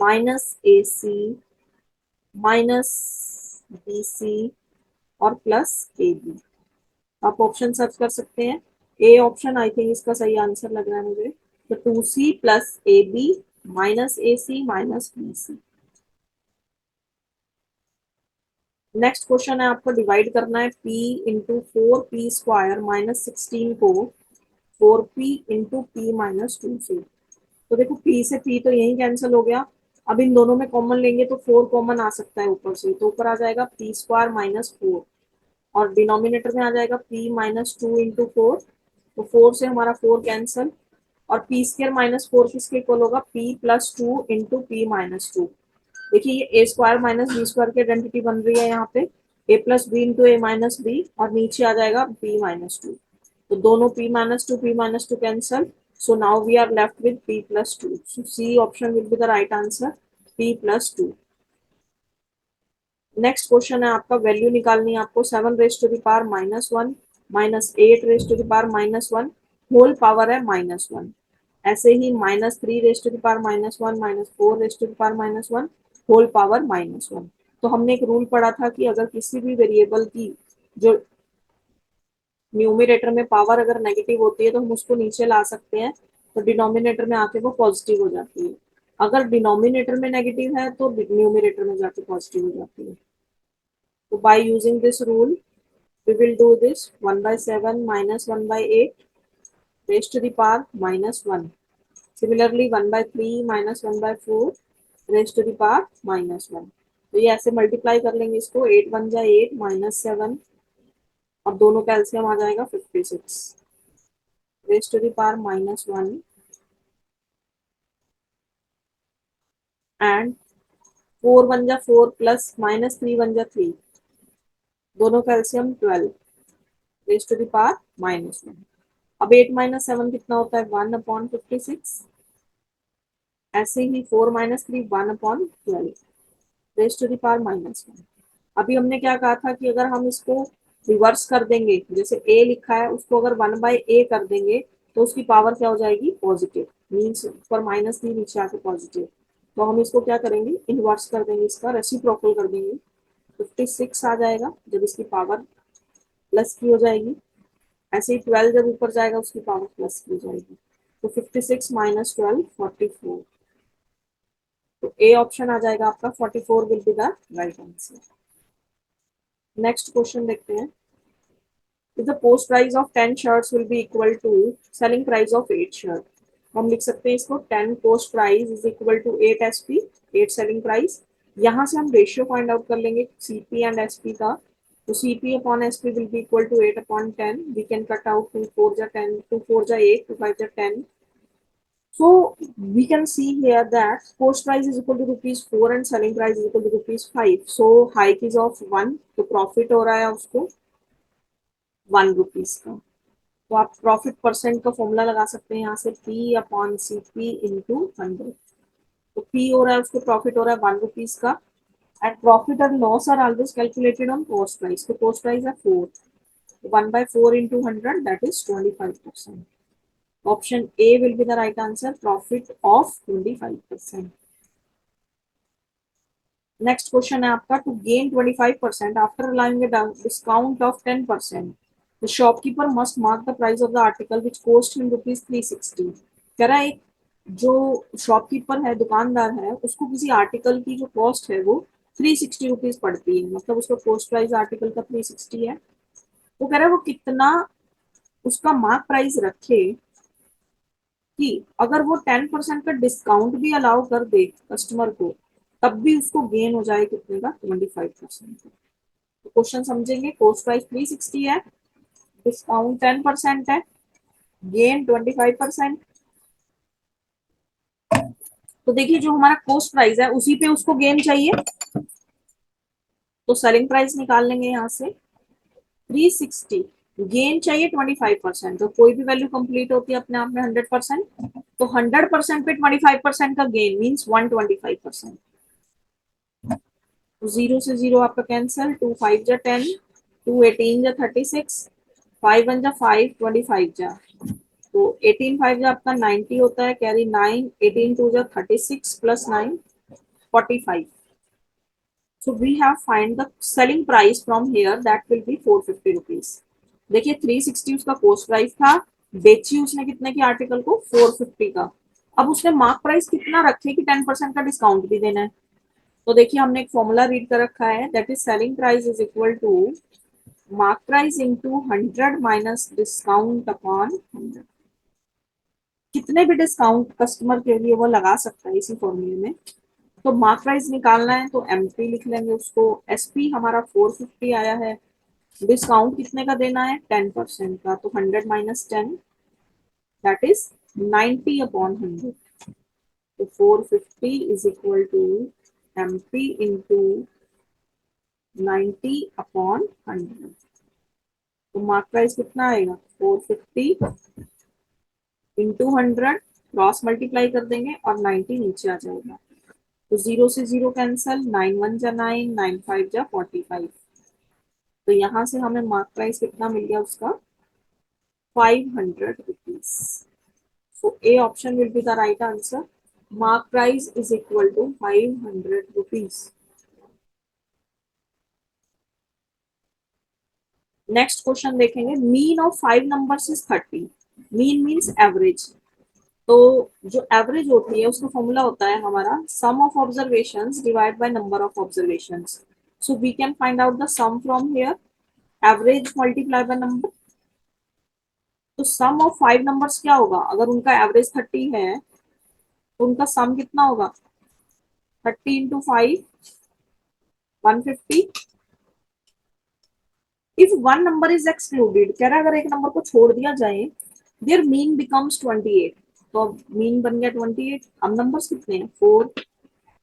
Speaker 1: माइनस ए सी माइनस बी सी और प्लस ए बी। आप ऑप्शन सर्च कर सकते हैं। ए ऑप्शन आई थिंक इसका सही आंसर लग रहा है मुझे, तो 2c प्लस ए बी माइनस ए C minus B C. Next question है, आपको डिवाइड करना है p into 4p square minus 16 को 4p इंटू पी माइनस 2 से। तो देखो p से p तो यही कैंसिल हो गया। अब इन दोनों में कॉमन लेंगे तो 4 कॉमन आ सकता है ऊपर से, तो ऊपर आ जाएगा p स्क्वायर माइनस 4, और डिनोमिनेटर में आ जाएगा p माइनस 2 इंटू 4, तो 4 से हमारा 4 कैंसल, और पी स्क्वायर माइनस 4 किसके इक्वल होगा, p plus 2 into P minus 2। देखिए ये ए स्क्वायर माइनस बी स्क्वायर की आइडेंटिटी बन रही है यहाँ पे, ए plus b into a minus B, और नीचे आ जाएगा बी माइनस 2। तो दोनों p minus two cancel, so now we are left with p plus 2। So C option will be the right answer, p plus 2। Next question है आपका, value निकालनी है आपको 7 raise to the power minus 1 minus 8 raise to the power minus 1 whole power है minus 1। ऐसे ही minus 3 raise to the power minus 1 minus 4 raise to the power minus 1 whole power minus 1। तो हमने एक रूल पढ़ा था कि अगर किसी भी वेरिएबल की जो न्यूमरेटर में पावर अगर नेगेटिव होती है तो हम उसको नीचे ला सकते हैं, तो डिनोमिनेटर में आके वो पॉजिटिव हो जाती है। अगर डिनोमिनेटर में नेगेटिव है तो न्यूमरेटर में जाके पॉजिटिव हो जाती है। तो by using this rule we will do this 1 by 7 minus 1 by 8 raised to the power minus 1. Similarly 1 by 3 minus 1 by 4 raised to the power minus 1। तो ये ऐसे मल्टीप्लाई कर लेंगे इसको, 8 1 जा 8 माइनस 7, और दोनों का एलसीएम आ जाएगा 56 raise to the power -1 and 4 1 जा 4 प्लस -3 1 जा 3, दोनों का LCM 12 raise to the power -1। अब 8 - 7 कितना होता है 1/56। ऐसे ही 4 - 3 1/12 रेज टू द पावर -1। अभी हमने क्या कहा था कि अगर हम इसको रिवर्स कर देंगे, जैसे ए लिखा है उसको अगर 1/a कर देंगे तो उसकी पावर क्या हो जाएगी पॉजिटिव, मीन्स ऊपर -3 नीचे आके पॉजिटिव। तो हम इसको क्या करेंगे इनवर्स कर देंगे, इसका रेसिप्रोकल कर देंगे, 56 आ जाएगा जब इसकी पावर प्लस की हो जाएगी। ऐसे ही 12 जब ऊपर जाएगा उसकी पावर प्लस की हो जाएगी। तो 56 - 12 44। तो ए ऑप्शन आ जाएगा आपका 44 will be the right answer. Next question देखते हैं। If the post price of 10 shirts will be equal to selling price of 8 shirt, हम लिख सकते हैं इसको 10 post price is equal to 8 SP, 8 selling price। यहाँ से हम रेशियो फाइंड आउट कर लेंगे CP एंड SP का। तो CP upon SP will be equal to 8/10। We can cut out 2 4 जा 10, 2 4 जा 8, 2 5 जा 10। So we can see here that post price is equal to ₹4 and selling price is equal to ₹5। So hike is of 1, तो profit हो रहा है उसको 1 rupees का। तो आप प्रॉफिट परसेंट का फॉर्मूला लगा सकते हैं यहाँ से P/CP इंटू 100। तो P हो रहा है उसको प्रॉफिट हो रहा है 1 रुपीज का and profit and loss are always calculated on cost price. तो कॉस्ट प्राइस है 4, 1/4 into 100 that is 25%। Option A will be the right answer, profit of 25%। Next question है आपका, to gain 25% after allowing a discount of 10%, the shopkeeper must mark the price of the article which cost him ₹360। कह रहा है एक जो shopkeeper है, दुकानदार है, उसको किसी आर्टिकल की जो कॉस्ट है वो 360 रुपीज पड़ती है, मतलब उसका कॉस्ट प्राइस आर्टिकल का 360 है। वो कह रहा है वो कितना उसका मार्क प्राइस रखे कि अगर वो 10% का डिस्काउंट भी अलाउ कर दे कस्टमर को, तब भी उसको गेन हो जाए कितने का 25%। तो क्वेश्चन समझेंगे, कॉस्ट प्राइस 360 है, डिस्काउंट 10% है, गेन 25%। तो देखिए जो हमारा कॉस्ट प्राइस है उसी पे उसको गेन चाहिए, तो सेलिंग प्राइस निकाल लेंगे यहाँ से 360, गेन चाहिए 25%। तो कोई भी वैल्यू कंप्लीट होती है अपने आप में 100%, तो 100% पे 25% का गेन मीन्स 125%। तो 0 से 0 आपका कैंसिल, 2 5 जा 10, 2 18 जा 36, 5 1 जा 5, 25 जा, तो 18 5 जा आपका 90 होता है, कैरी 9, 18 2 जा 36 plus 9 45। So we have find the selling price from here, that will be 450 rupees। देखिए 360 उसका कॉस्ट प्राइस था, बेची उसने कितने की आर्टिकल को 450 का। अब उसने मार्क प्राइस कितना रखे कि 10% का डिस्काउंट भी देना है। तो देखिए हमने एक फॉर्मूला रीड कर रखा है, that is selling price is equal to mark price into 100 minus discount upon 100। कितने भी डिस्काउंट कस्टमर के लिए वो लगा सकता है इसी फॉर्मूले में। तो मार्क प्राइस निकालना है तो MP लिख लेंगे उसको, SP हमारा 450 आया है, डिस्काउंट कितने का देना है 10% का, तो 100 माइनस 10 दैट इज 90/100। तो 450 is equal to MP into 90/100। तो मार्क प्राइस कितना आएगा 450 इंटू 100, क्रॉस मल्टीप्लाई कर देंगे और 90 नीचे आ जाएगा। तो 0 से 0 कैंसल, 9 1 जा 9, 9 5 जा 45। तो यहाँ से हमें मार्क प्राइस कितना मिल गया उसका 500 rupees. So a option will be the right answer, mark price is equal to 500 rupees. Next question देखेंगे, mean of 5 numbers is 30। Mean means average. तो जो एवरेज होती है उसका फॉर्मूला होता है हमारा sum of observations divide by number of observations. So we can find out the sum from here, average multiply by number. तो सम ऑफ 5 नंबर्स क्या होगा, अगर उनका एवरेज 30 है तो उनका सम कितना होगा 30 into 5 150 if one number is excluded, कह रहा है अगर एक नंबर को छोड़ दिया जाए, देयर मीन बिकम्स 28। तो अब मीन बन गया 28। अब नंबर्स कितने हैं? 4।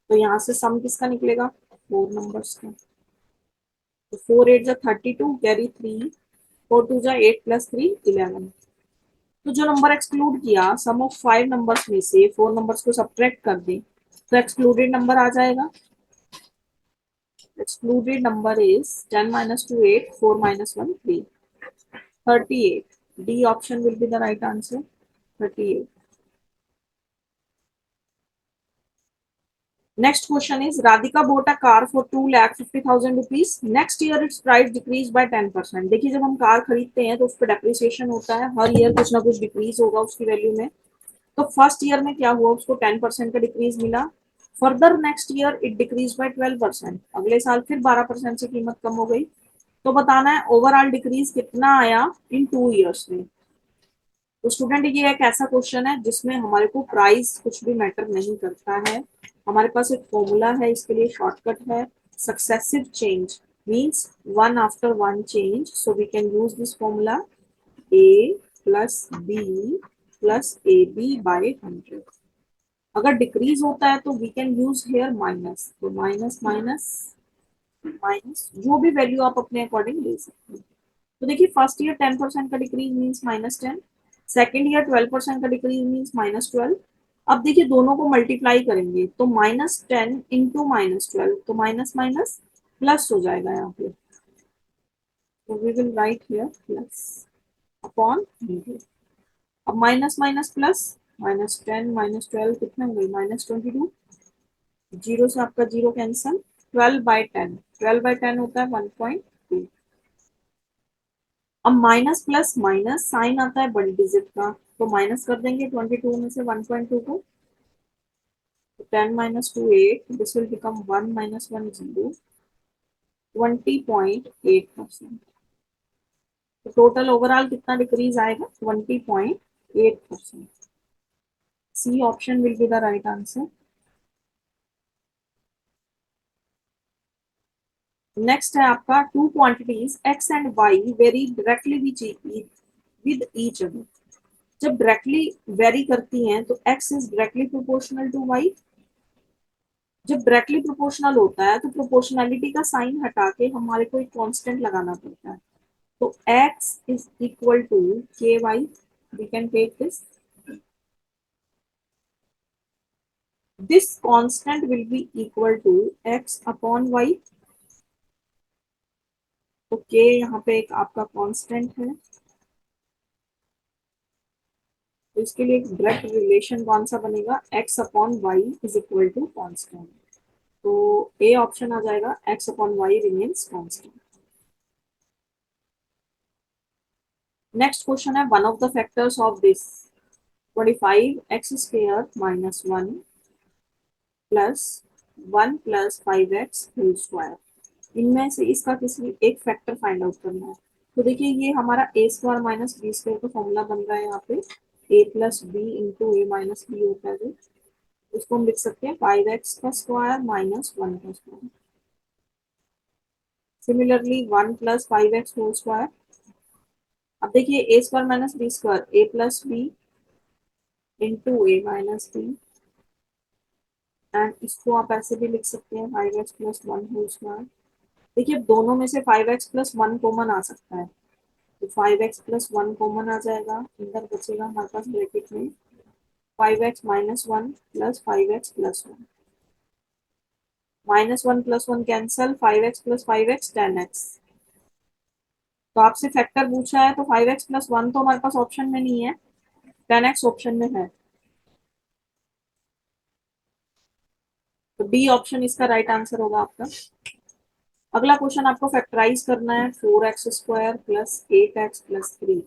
Speaker 1: तो यहाँ से सम किसका निकलेगा? 4 नंबर्स का। तो 4 8 जा 32, कैरी 3, 4 2 जा 8 प्लस 3 11। तो जो नंबर एक्सक्लूड किया, सम ऑफ 5 नंबर्स में से 4 नंबर्स को सब्ट्रैक्ट कर दें, तो एक्सक्लूडेड नंबर आ जाएगा। Excluded number is 10 minus 2 8, 4 minus 1 3, 38. D option will be the right answer. 38. Next question is Radhika bought a car for 2,50,000 rupees. Next year its price decreased by 10%. देखिए जब हम car खरीदते हैं तो उस पर डेप्रिसिएशन होता है, हर ईयर कुछ ना कुछ डिक्रीज होगा उसकी वैल्यू में। तो फर्स्ट ईयर में क्या हुआ, उसको 10% का डिक्रीज मिला। Further next year it decrease by 12%, अगले साल फिर 12% से कीमत कम हो गई। तो बताना है ओवरऑल डिक्रीज कितना आया इन 2 ईयर्स में। तो स्टूडेंट ये एक ऐसा क्वेश्चन है जिसमें हमारे को प्राइस कुछ भी मैटर नहीं करता है। हमारे पास एक फॉर्मूला है, इसके लिए शॉर्टकट है successive change, means one after one change. So we can use this formula A plus B plus A B by 100। अगर डिक्रीज होता है तो we can use here minus, तो माइनस माइनस माइनस, जो भी वैल्यू आप अपने अकॉर्डिंग ले सकते हैं। तो देखिए फर्स्ट ईयर 10% का डिक्रीज मीन्स -10, सेकेंड ईयर 12% का डिक्रीज मीन्स -12। अब देखिए दोनों को मल्टीप्लाई करेंगे तो -10 इंटू -12, तो माइनस माइनस प्लस हो जाएगा यहाँ पे। तो we will write here plus upon 100। अब माइनस माइनस प्लस, -10 -12 कितने हो गई? -22। जीरो से आपका जीरो कैंसल, 12/10, 12/10 होता है 1.2। अब माइनस प्लस माइनस साइन आता है बड़ी डिजिट का, तो माइनस कर देंगे 22 में से 1.2 को। 10 minus 2 8, this will become 1 minus 1 0, 20.8%। तो टोटल ओवरऑल कितना डिक्रीज आएगा? 20.8%। C option will be the right answer. Next है आपका two quantities x and y vary directly with each other. जब डायरेक्टली वेरी करती हैं तो x is directly proportional to y. जब डायरेक्टली प्रोपोर्शनल होता है तो प्रोपोर्शनैलिटी का साइन हटा के हमारे को एक कांस्टेंट लगाना पड़ता है। तो x is equal to ky, we can take this constant will be equal to x upon y। तो k यहाँ पे एक आपका कांस्टेंट है, तो इसके लिए एक डायरेक्ट रिलेशन कौन सा बनेगा? x upon y is equal to constant. तो ए ऑप्शन आ जाएगा, x upon y remains constant. Next question is one of the factors of this 25x² minus 1 plus 1 plus 5x whole square. इनमें से इसका किसी एक फैक्टर फाइंड आउट करना है। तो देखिए ये हमारा a² माइनस b² का फॉर्मूला बन रहा है यहाँ पे, a plus b into a minus b होता है जो, उसको हम लिख सकते हैं 5x का स्क्वायर माइनस 1 का square. Similarly 1 plus 5x whole square. अब देखिए a² minus b², a plus b into a minus b, and इसको आप ऐसे भी लिख सकते हैं 5x प्लस 1 होल स्क्वायर। देखिए दोनों में से 5x प्लस 1 कॉमन आ सकता है, तो 5x प्लस 1 कॉमन आ जाएगा, अंदर बचेगा हमारे पास ब्रैकेट में 5x minus 1 plus 5x plus 1, -1 plus 1 cancel, 5x plus 5x 10x। तो आपसे फैक्टर पूछा है तो 5x प्लस 1 तो हमारे पास ऑप्शन में नहीं है, 10x ऑप्शन में है, तो डी ऑप्शन इसका राइट आंसर होगा आपका। अगला क्वेश्चन आपको फैक्टराइज करना है 4x² प्लस 8x प्लस 3।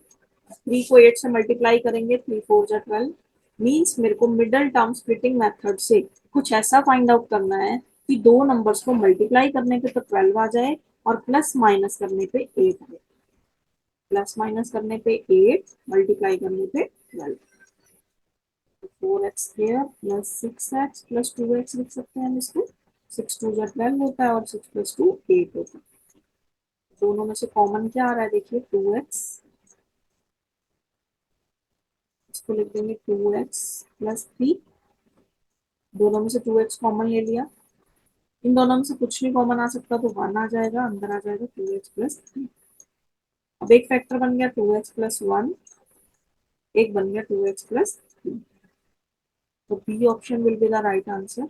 Speaker 1: 3 को 8 से मल्टीप्लाई करेंगे, 3 4 जा 12, मीन्स मेरे को मिडल टर्म स्प्लिटिंग मेथड से कुछ ऐसा फाइंड आउट करना है कि दो नंबर्स को मल्टीप्लाई करने पे तो 12 आ जाए और प्लस माइनस करने पे 8 आए। प्लस माइनस करने पे 8, मल्टीप्लाई करने पे 12। 4x² plus 6x plus 2x लिख सकते हैं हम इसको, 6 2 जा 12 होता है और 6 प्लस 2 8 होता है। दोनों में से कॉमन क्या आ रहा है, देखिए 2x, इसको लिख देंगे 2x प्लस 3, दोनों में से 2x कॉमन ले लिया, इन दोनों में से कुछ नहीं कॉमन आ सकता तो 1 आ जाएगा, अंदर आ जाएगा 2x प्लस 3। अब एक फैक्टर बन गया 2x प्लस 1, एक बन गया 2x प्लस 3, तो B option will be the right answer.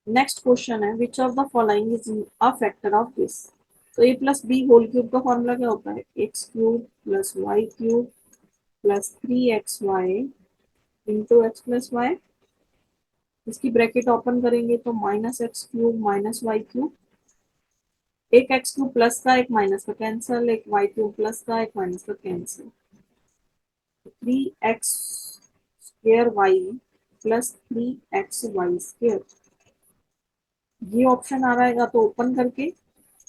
Speaker 1: Next question is, which of the following is a factor of this. तो a plus b whole cube का फॉर्मूला क्या होता है, x cube plus y cube plus 3xy into x plus y, इसकी bracket open करेंगे तो minus x cube minus y cube, एक x cube plus का एक माइनस का कैंसिल, एक वाई क्यूब प्लस का एक माइनस का cancel, 3x square y plus 3xy square, ये ऑप्शन आ रहेगा तो ओपन करके,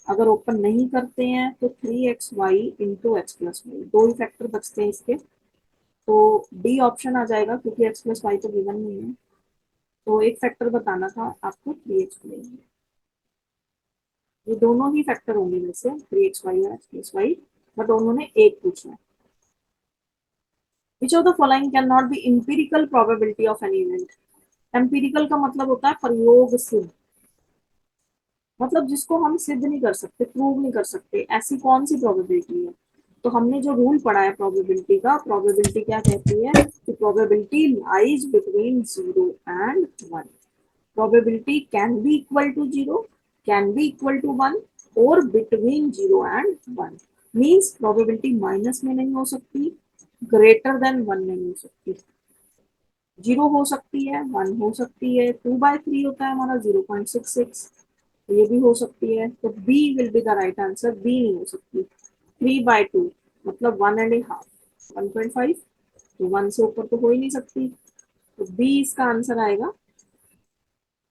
Speaker 1: अगर ओपन नहीं करते हैं तो 3xy into x plus Y, दो ही फैक्टर बचते हैं इसके, तो डी ऑप्शन आ जाएगा क्योंकि एक्स प्लस वाई तो गिवन नहीं है, तो एक फैक्टर बताना था आपको 3x, ये दोनों ही फैक्टर होंगे वैसे 3xy और एक्स प्लस वाई, बट उन्होंने एक पूछा है। Which of the following can not be empirical probability of an event. Empirical का मतलब होता है प्रयोग सिद्ध, मतलब जिसको हम सिद्ध नहीं कर सकते, प्रूव नहीं कर सकते, ऐसी कौन सी प्रोबेबिलिटी है। तो हमने जो रूल पढ़ा है प्रोबेबिलिटी का, प्रोबेबिलिटी क्या कहती है कि probability lies between 0 and 1, probability can be equal to 0, can be equal to 1 और between 0 and 1, means probability minus में नहीं हो सकती, ग्रेटर देन 1 नहीं हो सकती, 0 हो सकती है, 1 हो सकती है, 2/3 होता है हमारा 0.66, ये भी हो सकती है, तो B will be the right answer, B नहीं हो सकती। 3/2 मतलब 1.5, 1.5, तो 1 से ऊपर तो हो ही नहीं सकती, तो बी इसका आंसर आएगा,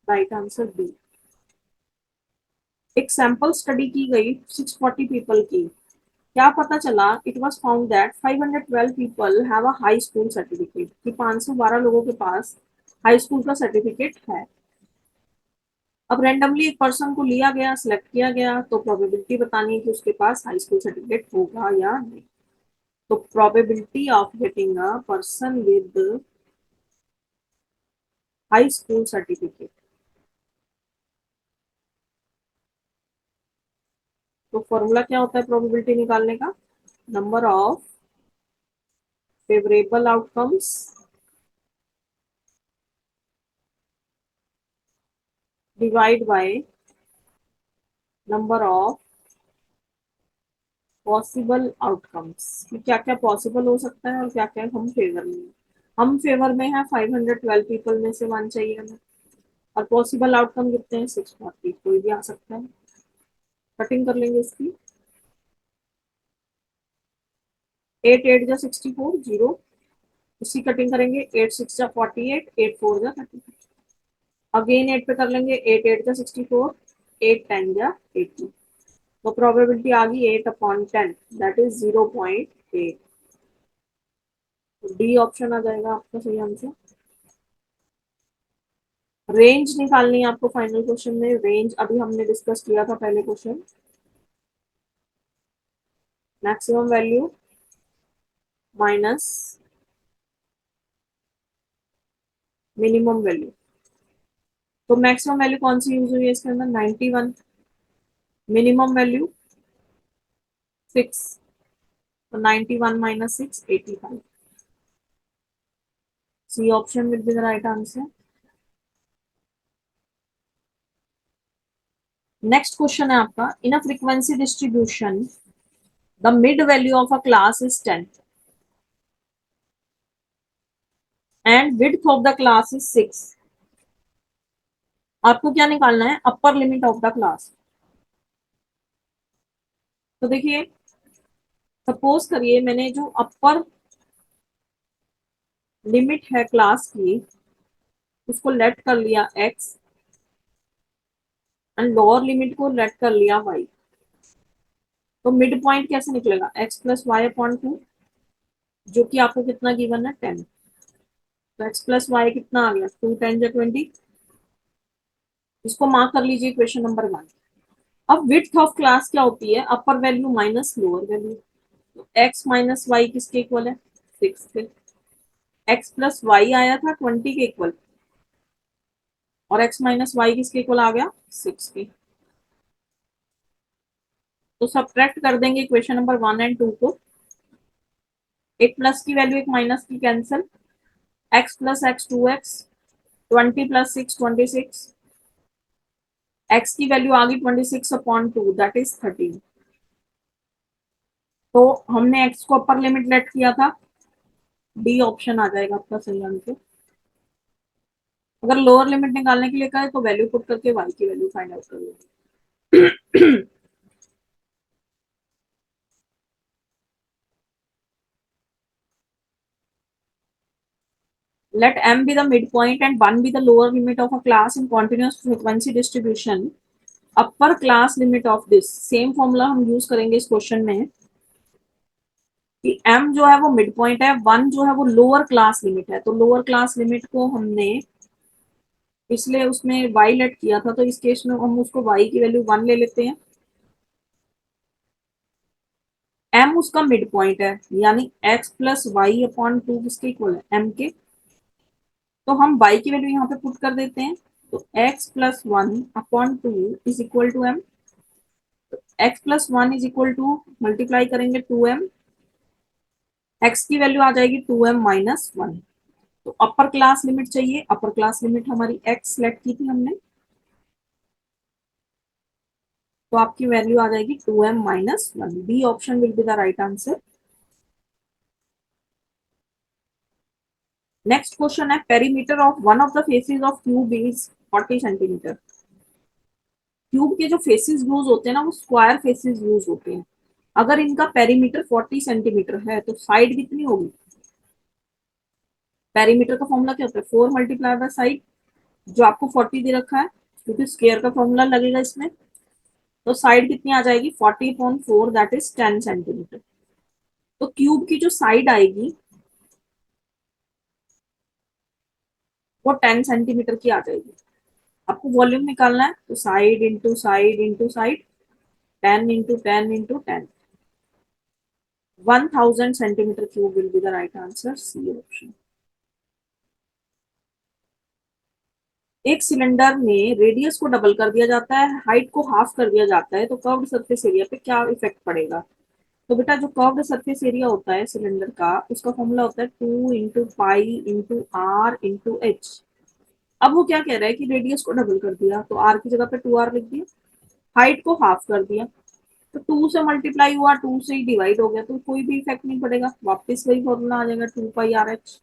Speaker 1: राइट आंसर बी। एक सैंपल स्टडी की गई 640 पीपल की, क्या पता चला, it was found that 512 people have a high school certificate, कि 512 लोगों के पास हाई स्कूल का सर्टिफिकेट है। अब रैंडमली एक पर्सन को लिया गया, सिलेक्ट किया गया, तो प्रोबेबिलिटी बतानी है कि उसके पास हाई स्कूल सर्टिफिकेट होगा या नहीं। तो probability of getting a person with high school certificate, तो फॉर्मूला क्या होता है प्रोबेबिलिटी निकालने का, number of favourable outcomes divide by number of possible outcomes, कि क्या क्या पॉसिबल हो सकता है और क्या क्या हम फेवर में है। हम फेवर में है 512 पीपल में से 1 चाहिए हमें, और पॉसिबल आउटकम कितने हैं 640, कोई भी आ सकता है। कटिंग कर लेंगे इसकी, 8 8 जा 64, 0, इसकी कटिंग करेंगे, 8 6 जा 48, 8 4 जा 30, अगेन 8 पे कर लेंगे, 8 8 जा 64, 8 10 जा 80, तो प्रोबेबिलिटी आ गई 8/10, दैट इज 0.8, डी ऑप्शन आ जाएगा आपका सही आंसर। रेंज निकालनी है आपको फाइनल क्वेश्चन में, रेंज अभी हमने डिस्कस किया था पहले question, maximum value minus minimum value, तो मैक्सिमम वैल्यू कौन सी यूज हुई है इसके अंदर 91, मिनिमम वैल्यू 6, तो 91 minus 6 85, C option will be the right answer. Next question है आपका, in a frequency distribution the mid value of a class is 10 and width of the class is 6, आपको क्या निकालना है, upper limit of the class. तो देखिए, suppose करिए मैंने जो अपर लिमिट है क्लास की, उसको लेट कर लिया x एंड लोअर लिमिट को लेट कर लिया y, तो मिड पॉइंट कैसे निकलेगा, x प्लस वाई अपॉन 2, जो कि आपको कितना गिवन है 10, तो x प्लस वाई कितना आ गया 2 10 जा 20, इसको मार्क कर लीजिए इक्वेशन नंबर 1। अब विड्थ ऑफ क्लास क्या होती है, अपर वैल्यू माइनस लोअर वैल्यू। तो x माइनस वाई किसके इक्वल है, 6 के। x प्लस वाई आया था 20 के इक्वल, और x माइनस वाई किसके इक्वल आ गया, 6 के। तो सब्ट्रैक्ट कर देंगे इक्वेशन नंबर 1 और 2 को। एक प्लस की वैल्यू एक माइनस की cancel, x plus x 2x, 20 plus 6 26, x की वैल्यू आ गई 26/2 दैट इज 13। तो हमने x को अपर लिमिट लेट किया था, डी ऑप्शन आ जाएगा आपका सही आंसर। अगर लोअर लिमिट निकालने के लिए कहे तो वैल्यू पुट करके y की वैल्यू फाइंड आउट कर लेंगे। Let m be the midpoint and 1 be the lower limit of a class in continuous frequency distribution. Upper class limit of this same formula हम यूज करेंगे इस question में कि m जो है वो मिड पॉइंट है, 1 जो है वो लोअर क्लास लिमिट है। तो लोअर क्लास लिमिट को हमने पिछले उसमें y लेट किया था, तो इस केस में हम उसको y की वैल्यू 1 ले लेते हैं। m उसका मिड पॉइंट है, यानी x प्लस वाई अपॉन 2 किसके इक्वल है, m के। तो हम y की वैल्यू यहाँ पे पुट कर देते हैं। तो x plus 1/2 is equal to m। x plus 1 is equal to multiply करेंगे 2m, x की वैल्यू आ जाएगी 2m माइनस 1। तो अपर क्लास लिमिट चाहिए, अपर क्लास लिमिट हमारी x सेलेक्ट की थी हमने, तो आपकी वैल्यू आ जाएगी 2m minus 1। B option will be the right answer. Next question है, perimeter of one of the faces of cube is 40 centimetre. Cube के जो फेसेस यूज होते हैं ना वो स्क्वायर फेसेस यूज होते हैं। अगर इनका पेरीमीटर 40 सेंटीमीटर है तो साइड कितनी होगी। पेरीमीटर का फॉर्मूला क्या होता है, 4 मल्टीप्लाई बाय साइड, जो आपको 40 दे रखा है क्योंकि स्क्वायर का फॉर्मूला लगेगा इसमें। तो साइड कितनी आ जाएगी, 40/4 दैट इज 10 सेंटीमीटर। तो क्यूब की जो साइड आएगी वो 10 सेंटीमीटर की आ जाएगी। आपको वॉल्यूम निकालना है तो side into side into side, 10 × 10 × 10, 1000 centimetre cube will be the right answer, C option. एक सिलेंडर में रेडियस को डबल कर दिया जाता है, हाइट को हाफ कर दिया जाता है, तो कर्व्ड सरफेस एरिया पे क्या इफेक्ट पड़ेगा। तो बेटा जो कर्व्ड सरफेस एरिया होता है सिलेंडर का, उसका फॉर्मूला होता है 2 × पाई × r × h। अब वो क्या कह रहा है कि रेडियस को डबल कर दिया तो r की जगह पे 2r लिख दिया, हाइट को हाफ कर दिया तो 2 से मल्टीप्लाई हुआ, 2 से ही डिवाइड हो गया, तो कोई भी इफेक्ट नहीं पड़ेगा, वापस वही फॉर्मूला आ जाएगा 2 π r h।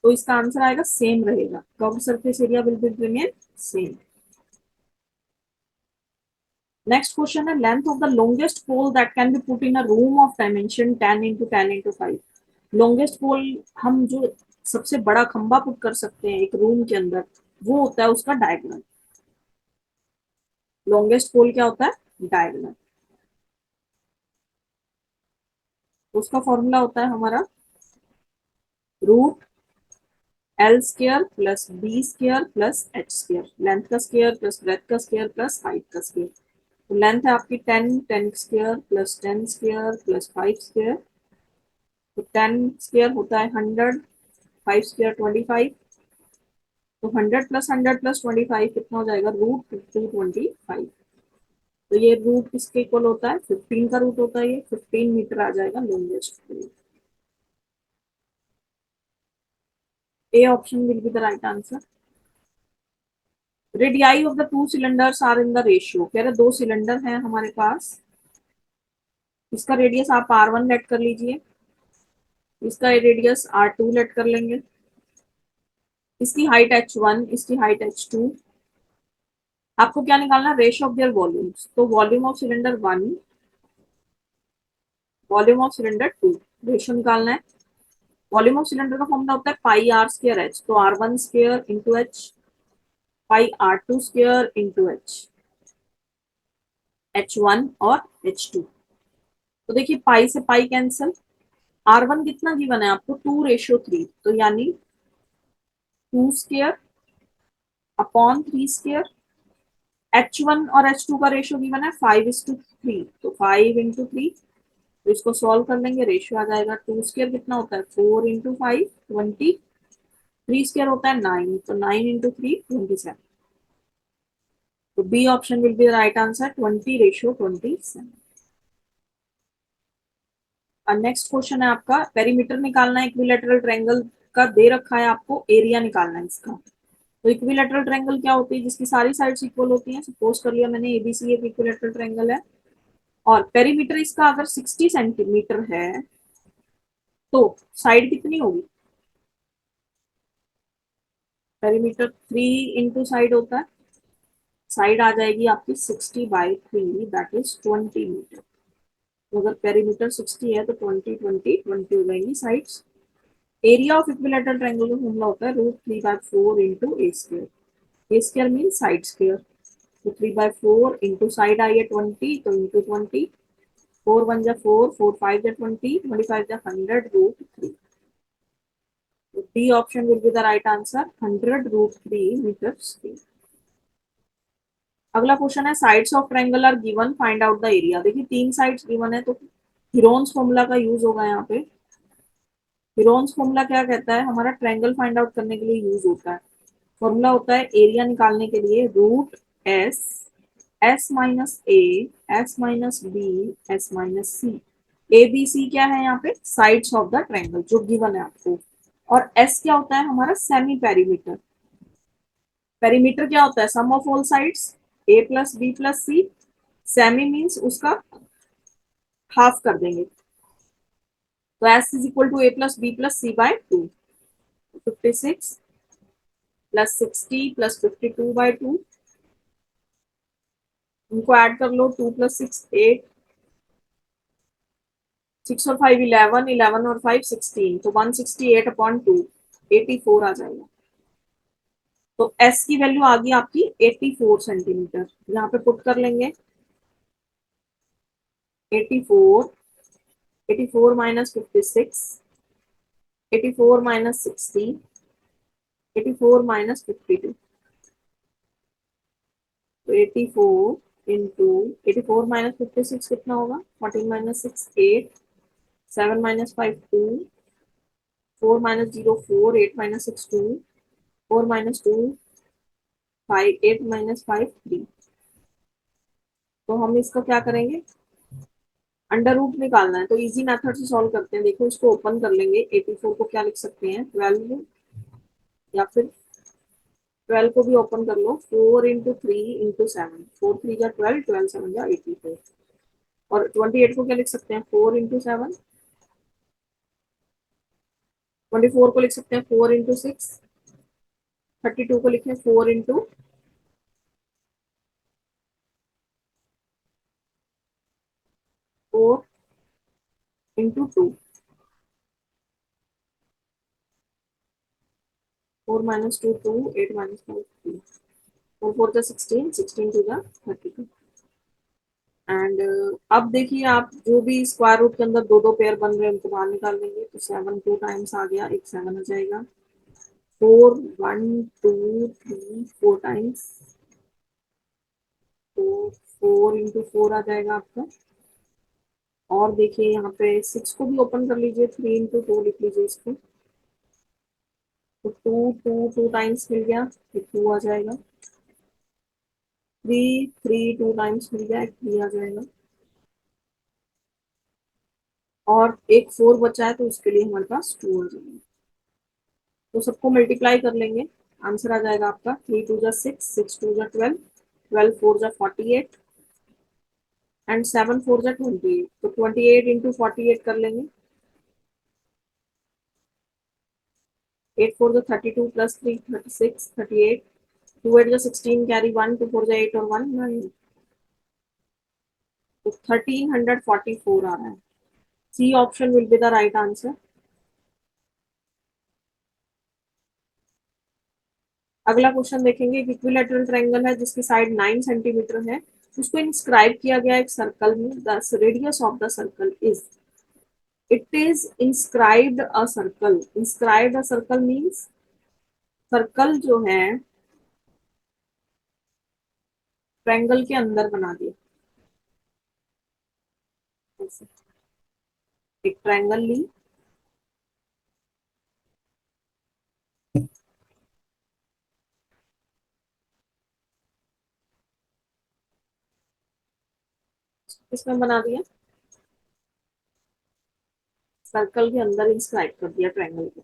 Speaker 1: तो इसका आंसर आएगा सेम रहेगा, curved surface area will be remain same. Next question है, length of the longest pole that can be put in a room of dimension 10 × 10 × 5। Longest pole, हम जो सबसे बड़ा खंबा पुट कर सकते हैं एक रूम के अंदर, वो होता है उसका डायगोनल। लॉन्गेस्ट पोल क्या होता है, डायगोनल। उसका फॉर्मूला होता है हमारा √L² plus B² plus H², length का स्क्वायर प्लस ब्रेथ का स्क्वायर प्लस हाइट का स्क्वायर। तो लेंथ है आपकी 10 प्लस 10² प्लस 5²। तो 10² होता है 100, 5² 25। तो 100 प्लस 100 प्लस 25 कितना हो जाएगा, √225। तो ये रूट किसके इक्वल होता है, 15 का रूट होता है, ये 15 मीटर आ जाएगा longest pole. A option will be the right answer. Radii of the two cylinders are in the ratio, कह रहे दो सिलेंडर हैं हमारे पास, इसका रेडियस आप r1 लेट कर लीजिए, इसका रेडियस r2 लेट कर लेंगे, इसकी हाइट h1, इसकी हाइट h2। आपको क्या निकालना है, रेशियो ऑफ देयर वॉल्यूम्स। तो volume of cylinder 1, volume of cylinder 2, ratio निकालना है। वॉल्यूम ऑफ सिलेंडर का फॉर्मूला होता है πr²h, तो r1² × h, πr2² × h, h1 और h2। तो देखिए पाई से पाई कैंसिल, r1 कितना गिवन है आपको, 2:3, तो यानी 2² अपॉन 3² H1 और H2 का रेशियो गिवन है 5:3, तो 5 × 3, तो इसको सॉल्व कर लेंगे, रेशियो आ जाएगा 2 स्क्वायर कितना होता है 4 × 5 20, 3 स्क्वायर होता है 9, तो 9 × 3 27। तो B option will be the right answer, 20:27। Next question है आपका, पेरीमीटर निकालना है इक्विलैटरल ट्रायंगल का, दे रखा है आपको एरिया निकालना है इसका। तो इक्विलैटरल ट्रायंगल क्या होती है, जिसकी सारी साइड्स इक्वल होती हैं। सपोज कर लिया मैंने एबीसी एक इक्विलैटरल ट्रायंगल है, और पेरीमीटर इसका अगर 60 सेंटीमीटर है तो साइड कितनी होगी, पेरीमीटर 3 × साइड होता है, साइड आ जाएगी आपकी 60/3, दैट इज 20 मीटर। तो अगर पेरीमीटर 60 है तो 20 20 20 हो जाएंगी sides. Area of equilateral triangle का फॉर्मूला होता है √3/4 × A square mean side square. तो 3/4 इंटू साइड आई है 20, तो इंटू 20, 4 1 जा 4, 4 5 जा 20, 25 जा 100√3। तो D option will be the right answer, 100√3 metre square. अगला क्वेश्चन है, sides of triangle are given, find out the area. देखिए 3 साइड्स गिवन है, तो हीरोन्स फॉर्मूला का यूज होगा यहाँ पे। हीरोन्स फॉर्मूला क्या कहता है, हमारा ट्रायंगल फाइंड आउट करने के लिए यूज होता है। फॉर्मूला होता है एरिया निकालने के लिए √S, S-A, S-B, S-C। A B C क्या है यहाँ पे, साइड्स ऑफ द ट्रायंगल जो गिवन है आपको। और एस क्या होता है हमारा, सेमी पेरीमीटर। पेरीमीटर क्या होता है, sum of all sides A+B+C। Semi means उसका हाफ कर देंगे, तो S = A+B+C/2। 56 + 60 + 52/2, इनको ऐड कर लो, 2 + 6 8, 6 और 5 11, 11 और 5 16, तो 168/2 84 आ जाएगा। तो एस की वैल्यू आ गई आपकी 84 सेंटीमीटर, यहाँ पे पुट कर लेंगे 84, 84 - 56, 84 - 60, 84 - 52, तो 84 इंटू 84 - 56 कितना होगा, 14 - 6 8, 7 - 5 2, 4 - 0 4, 8 - 6 2, 4 - 2 5, 8 - 5 3। तो हम इसका क्या करेंगे, अंडर रूट निकालना है, तो इजी मेथड से सॉल्व करते हैं। देखो इसको ओपन कर लेंगे, 84 को क्या लिख सकते हैं 12, या फिर 12 को भी ओपन कर लो, 4 × 3 × 7, 4 3 जा 12, 12 7 जा 84। और 28 को क्या लिख सकते हैं 4 × 7, 24 को लिख सकते हैं 4 × 6, 32 को लिखें 4 × 4 × 2, 4 - 2 2, 8 - 5 3, 4 4 जा 16, 16 2 जा 32। एंड अब देखिए आप जो भी स्क्वायर रूट के अंदर दो दो पेयर बन रहे हैं उनको बाहर निकाल लेंगे, तो 7 2 टाइम्स आ गया, एक 7 आ जाएगा, 4 1 2 3 4 टाइम्स, तो 4 × 4 आ जाएगा आपका। और देखिए यहाँ पे 6 को भी ओपन कर लीजिए, 3 × 2 लिख लीजिए इसको, तो 2 2 2 टाइम्स मिल गया, फिर 2 आ जाएगा, 3 3 2 टाइम्स मिल गया, एक 3 आ जाएगा, और एक 4 बचा है तो उसके लिए हमारे पास 2 आ जाएगा। तो सबको मल्टीप्लाई कर लेंगे, आंसर आ जाएगा आपका 3 2 जा 6, 6 2 जा 12, 12 4 जा 48, एंड 7 4 जा 28, तो 28 × 48 कर लेंगे, 8 4 जा 32 + 3 36, 38, 2 8 जा 16, कैरी 1, 2 4 जा 8 और 1 9, तो 1344 आ रहा है। C option will be the right answer. अगला क्वेश्चन देखेंगे, एक इक्विलैटरल ट्रायंगल है जिसकी साइड 9 सेंटीमीटर है, उसको इंस्क्राइब किया गया एक सर्कल में, the radius of the circle is, it is inscribed a circle. Inscribed a circle means circle जो है ट्रायंगल के अंदर बना दिया ऐसे। एक ट्रायंगल ली, इसमें बना दिया, सर्कल के अंदर इंस्क्राइब कर दिया ट्रायंगल को।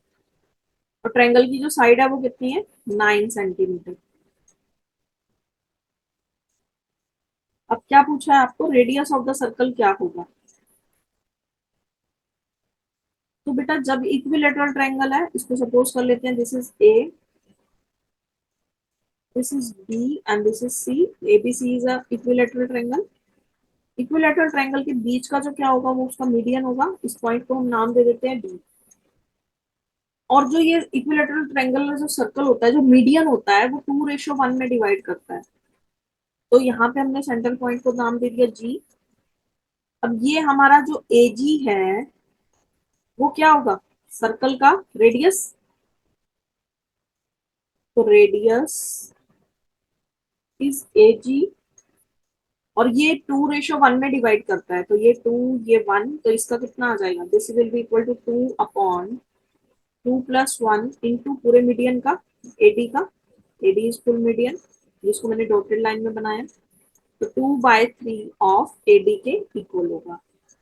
Speaker 1: और ट्रायंगल की जो साइड है वो कितनी है, 9 सेंटीमीटर। अब क्या पूछा है आपको, रेडियस ऑफ द सर्कल क्या होगा। तो बेटा जब इक्विलेटरल ट्रायंगल है, इसको सपोज कर लेते हैं this is A, this is B and this is C. ABC is a equilateral triangle. Equilateral triangle के बीच का जो क्या होगा वो उसका मीडियन होगा। इस पॉइंट को हम नाम दे देते हैं डी। और जो ये इक्विलेटरल ट्रायंगल का जो सर्कल होता है, जो मीडियन होता है, वो 2:1 में डिवाइड करता है। तो यहाँ पे हमने सेंटर पॉइंट को नाम दे दिया जी। अब ये हमारा जो एजी है वो क्या होगा, सर्कल का रेडियस। तो रेडियस इज एजी। और ये 2:1 में डिवाइड करता है, तो ये 2, ये 1, तो इसका कितना आ जाएगा, this will be equal to 2/2 + 1 into पूरे मीडियन का, एडी का। एडी इज फुल मीडियन, जिसको मैंने डॉटेड लाइन में बनाया। तो 2/3 ऑफ एडी के इक्वल होगा।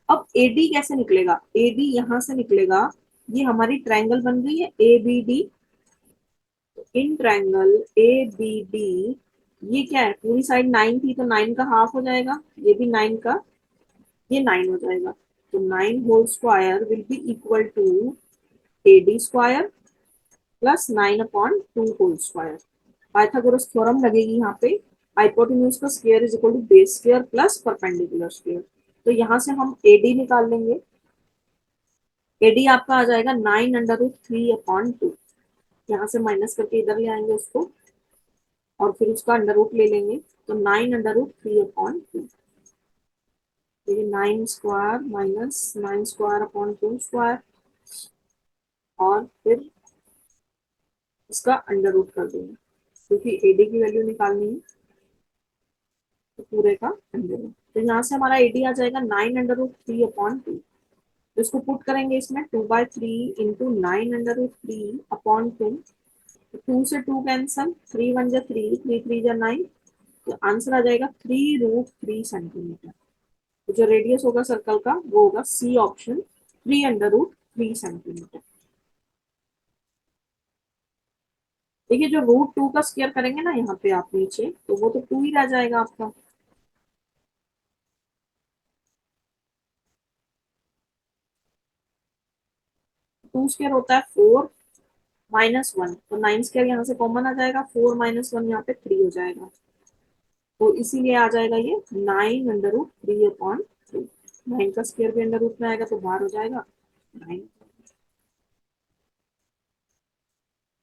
Speaker 1: अब एडी कैसे निकलेगा, एडी यहां से निकलेगा। ये हमारी ट्रायंगल बन गई है A B D. In triangle A B D, ये क्या है, पूरी साइड 9 थी तो 9 का हाफ हो जाएगा, ये भी 9 का, ये 9 हो जाएगा। तो 9 whole square will be equal to AD square plus 9/2 whole square. Pythagoras theorem लगेगी यहाँ पे। हाइपोटेन्यूज का square is equal to base square plus perpendicular square. तो यहाँ से हम एडी निकाल लेंगे। एडी आपका आ जाएगा 9√3/2। यहाँ से माइनस करके इधर ले आएंगे उसको, और फिर उसका अंडर रूट ले लेंगे। तो 9√3/2, तो ये 9 square minus 9 square upon 2 square, और फिर इसका अंडर रूट कर देंगे, क्योंकि एडी की वैल्यू निकालनी है। तो पूरे का अंडर रूट, तो यहाँ से हमारा एडी आ जाएगा 9√3/2। तो इसको पुट करेंगे इसमें, 2/3 इंटू 9√3/2। 2 से 2 कैंसल, 3 1 जा 3, 3 3 जा 9। तो आंसर आ जाएगा 3√3 सेंटीमीटर। तो जो रेडियस होगा सर्कल का वो होगा सी ऑप्शन, 3√3 सेंटीमीटर। देखिए जो √2 का स्क्वायर करेंगे ना यहाँ पे आप नीचे, तो वो तो 2 ही रह जाएगा आपका। 2 स्क्वायर होता है 4 - 1, तो 9 स्क्वायर यहाँ से कॉमन आ जाएगा, 4 - 1 यहाँ पे 3 हो जाएगा। तो इसीलिए आ जाएगा ये 9√3/3। 9 का स्क्वायर भी अंडर रूट में आएगा तो बाहर हो जाएगा 9।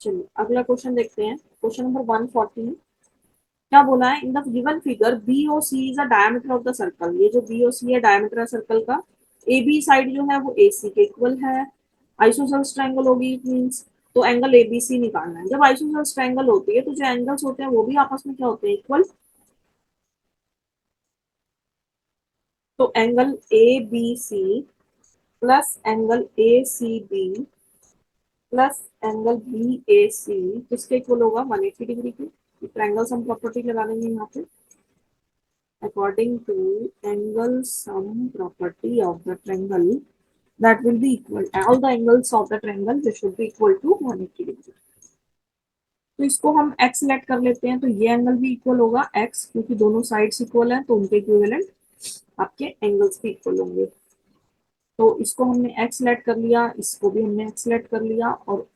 Speaker 1: चलिए अगला क्वेश्चन देखते हैं, क्वेश्चन नंबर 140। क्या बोला है, in the given figure B O C is a diameter of the circle. ये जो बी ओ सी है डायमीटर है सर्कल का। ए बी साइड जो है वो ए सी के इक्वल है। आइसोसेल्स ट्रायंगल होगी, इट मींस तो एंगल ए बी सी निकालना है। जब आइसोसेल्स ट्रायंगल होती है तो जो एंगल्स होते हैं वो भी आपस में क्या होते हैं, इक्वल। तो angle a B c plus angle A C b plus angle b A c किसके इक्वल होगा, 180 डिग्री के। ट्रायंगल सम प्रॉपर्टी लगा लेंगे यहाँ पे। According to angle sum property of the triangle, that will be equal, all the angles of the triangle they should be equal to 180 degree। तो इसको हम x सेलेक्ट कर लेते हैं, तो ये एंगल भी इक्वल होगा x, क्योंकि दोनों साइड्स इक्वल हैं तो उनके इक्विवेलेंट आपके एंगल्स भी इक्वल होंगे। तो इसको हमने x सेलेक्ट कर लिया, इसको भी हमने x सेलेक्ट कर लिया, और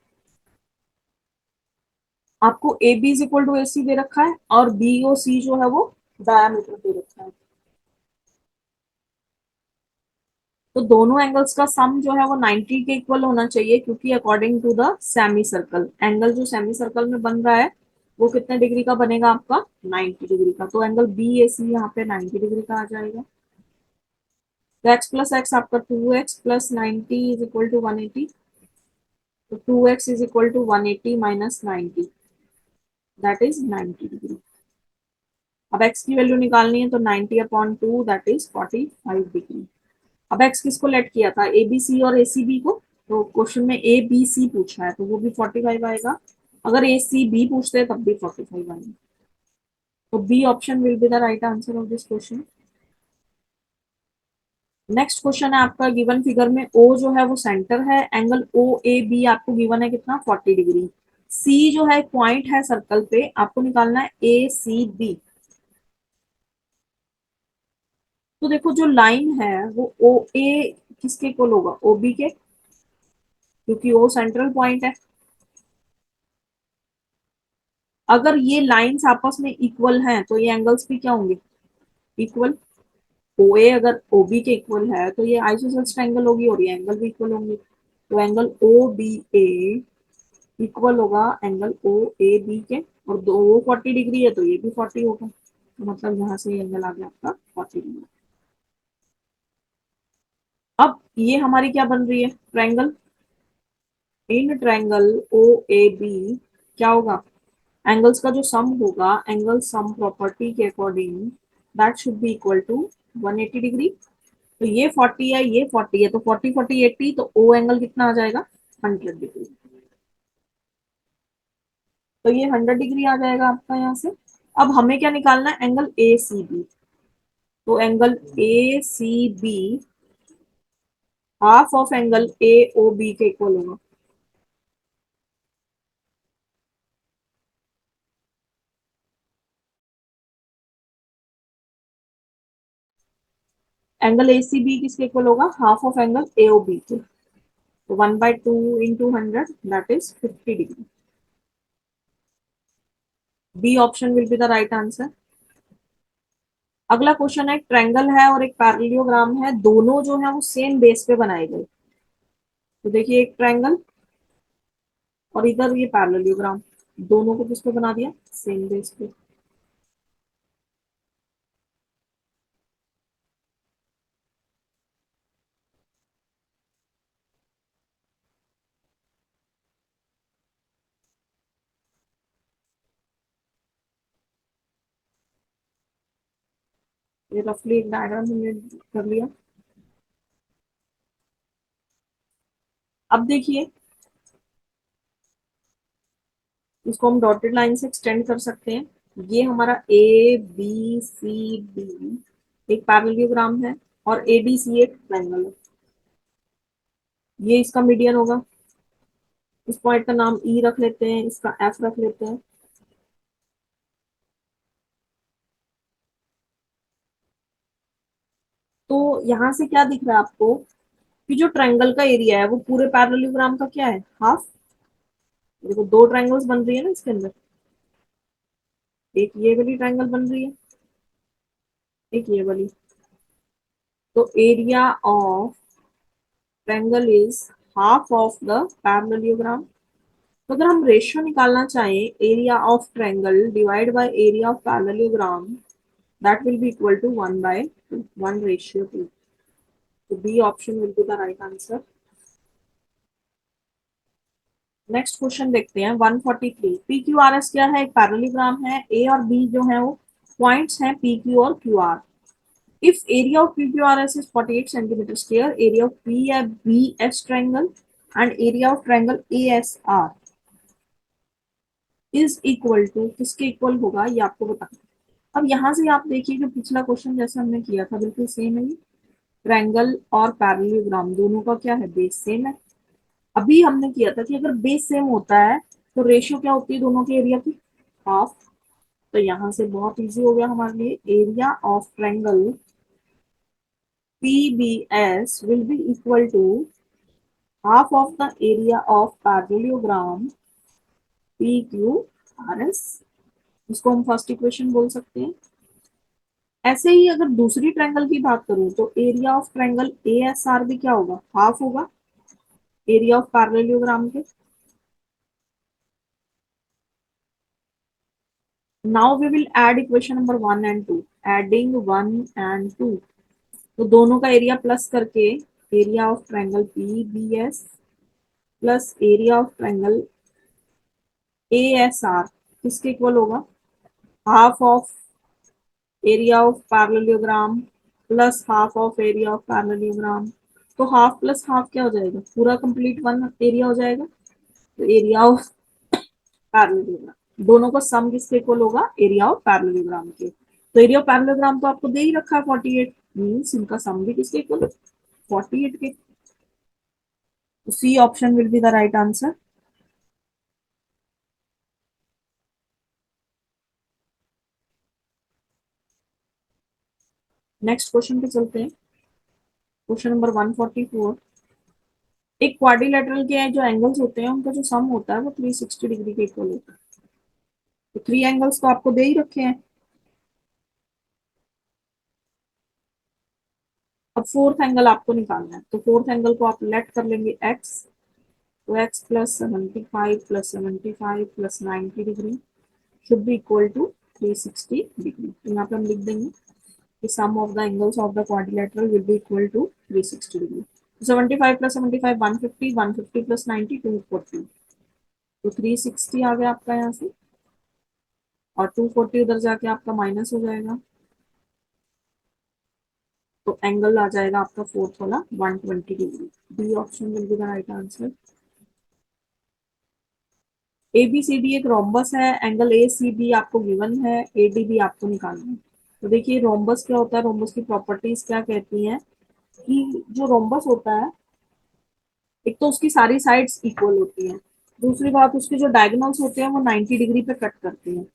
Speaker 1: आपको a b is equal to a c दे रखा है, और बी ओ सी जो है वो डायमीटर दे रखा है। तो दोनों एंगल्स का सम जो है वो 90 के इक्वल होना चाहिए, क्योंकि according to the semi circle, angle जो सेमी सर्कल में बन रहा है वो कितने डिग्री का बनेगा आपका, 90 डिग्री का। तो एंगल बी ए सी यहाँ पे 90 डिग्री का आ जाएगा। तो x प्लस एक्स आपका 2x plus 90 is equal to 180। तो 2x is equal to 180 - 90, that is 90 degree. अब x की वैल्यू निकालनी है तो 90/2 दैट इज 45 डिग्री। अब x किसको लेट किया था, ए बी सी और ए सी बी को, तो क्वेश्चन में ए बी सी पूछा है तो वो भी 45 आएगा। अगर ए सी बी पूछते हैं तब भी 45 आएगा। तो B option will be the right answer of this question. Next question है आपका, गिवन फिगर में ओ जो है वो सेंटर है, एंगल ओ ए बी आपको गिवन है कितना 40 डिग्री। सी जो है पॉइंट है सर्कल पे, आपको निकालना है ए सी बी। तो देखो जो लाइन है वो ओ ए किसके इक्वल होगा, ओ बी के, क्योंकि ओ सेंट्रल पॉइंट है। अगर ये लाइंस आपस में इक्वल हैं तो ये एंगल्स भी क्या होंगे, इक्वल। ओ ए अगर ओ बी के इक्वल है तो ये आइसोसेलेस ट्रायंगल होगी और ये एंगल भी इक्वल होंगे। तो एंगल ओ बी ए इक्वल होगा एंगल ओ ए बी के, और दो वो 40 डिग्री है तो ये भी 40 होगा, तो मतलब यहाँ से एंगल आ गया आपका 40 डिग्री। अब ये हमारी क्या बन रही है, triangle. In triangle O A B क्या होगा, एंगल्स का जो सम होगा, एंगल सम प्रॉपर्टी के according that should be equal to 180 degree. तो ये 40 है, ये 40 है, तो 40 40 80, तो ओ एंगल कितना आ जाएगा, 100 डिग्री। तो ये 100 डिग्री आ जाएगा आपका यहाँ से। अब हमें क्या निकालना है, एंगल ए सी बी। तो angle A C B half of angle A O B के इक्वल होगा। एंगल ए सी बी किसके इक्वल होगा, half of angle A O B के। तो 1/2 into 100 that is 50 degree. B option will be the right answer. अगला question है, एक triangle है और एक पैरेललोग्राम है, दोनों जो है वो सेम बेस पे बनाए गए। तो देखिए एक ट्रायंगल और इधर ये पैरेललोग्राम, दोनों को किस पे बना दिया, सेम बेस पे। ये रफली एक डायग्राम हमने कर लिया। अब देखिए इसको हम डॉटेड लाइन से एक्सटेंड कर सकते हैं। ये हमारा ए बी सी डी एक पैरेललोग्राम है और ए बी सी एक ट्रायंगल है। ये इसका मीडियन होगा, इस पॉइंट का नाम ई रख लेते हैं, इसका एफ रख लेते हैं। तो यहाँ से क्या दिख रहा है आपको, कि जो ट्रायंगल का एरिया है वो पूरे पैरेललोग्राम का क्या है, हाफ। देखो दो ट्रायंगल्स बन रही है ना इसके अंदर, एक ये वाली ट्रायंगल बन रही है, एक ये वाली। तो area of triangle is half of the parallelogram. तो अगर हम रेशियो निकालना चाहें, area of triangle divide by area of parallelogram, that will be equal to 1/2, 1/2। तो B option will be the right answer. Next question देखते हैं 143। P Q R S क्या है, एक पैरेललोग्राम है, ए और बी जो है वो पॉइंट्स हैं पी क्यू और q r. If area of p Q R s is 48 centimetre square, area of p या b s triangle and area of triangle A S r is equal to, किसके equal होगा ये आपको बताना। अब यहाँ से आप देखिए कि पिछला क्वेश्चन जैसे हमने किया था बिल्कुल सेम है। ट्रायंगल और पैरेललोग्राम दोनों का क्या है, बेस सेम है। अभी हमने किया था कि अगर बेस सेम होता है तो रेशियो क्या होती है दोनों के एरिया की, हाफ। तो यहाँ से बहुत इजी हो गया हमारे लिए, area of triangle P B S will be equal to half of the area of parallelogram P Q R S. इसको हम फर्स्ट इक्वेशन बोल सकते हैं। ऐसे ही अगर दूसरी ट्रायंगल की बात करूं तो area of triangle A S R भी क्या होगा, हाफ होगा एरिया ऑफ पैरेललोग्राम के। Now we will add equation number 1 and 2, adding 1 and 2। तो दोनों का एरिया प्लस करके area of triangle P B S plus area of triangle A S R किसके इक्वल होगा, half of area of parallelogram plus half of area of parallelogram. तो half plus half क्या हो जाएगा, पूरा कंप्लीट वन एरिया हो जाएगा। तो एरिया ऑफ पैरेललोग्राम, दोनों का सम किसके इक्वल होगा, एरिया ऑफ पैरेललोग्राम के। तो एरिया ऑफ पैरेललोग्राम तो आपको दे ही रखा है 48, मींस इनका सम भी किसके इक्वल है, 48 के। C option will be the right answer. Next question पे चलते हैं। Question number 144। एक क्वाड्रिलेटरल के जो एंगल्स होते हैं उनका जो सम होता है वो 360 डिग्री के इक्वल होता है। तो थ्री एंगल्स तो आपको दे ही रखे हैं। अब फोर्थ एंगल आपको निकालना है, तो फोर्थ एंगल को आप लेट कर लेंगे एक्स। तो x plus 75 plus 75 plus 90 degree should be equal to 360 degree. तो यहाँ पे हम लिख देंगे कि sum of the angles of the quadrilateral will be equal to 360 degree. 75 plus 75 150, 150 plus 90 240। तो 360 आ गया आपका यहाँ से, और 240 उधर जाके आपका माइनस हो जाएगा। तो एंगल आ जाएगा आपका फोर्थ वाला 120 degree. D option will be the right answer. A B C D एक रोम्बस है, एंगल ए सी बी आपको गिवन है, ए डी भी आपको निकालना है। तो देखिए रोम्बस क्या होता है, रोम्बस की प्रॉपर्टीज क्या कहती हैं कि जो रोम्बस होता है, एक तो उसकी सारी साइड्स इक्वल होती हैं, दूसरी बात उसके जो डायगोनल्स होते हैं वो 90 डिग्री पे कट करते हैं।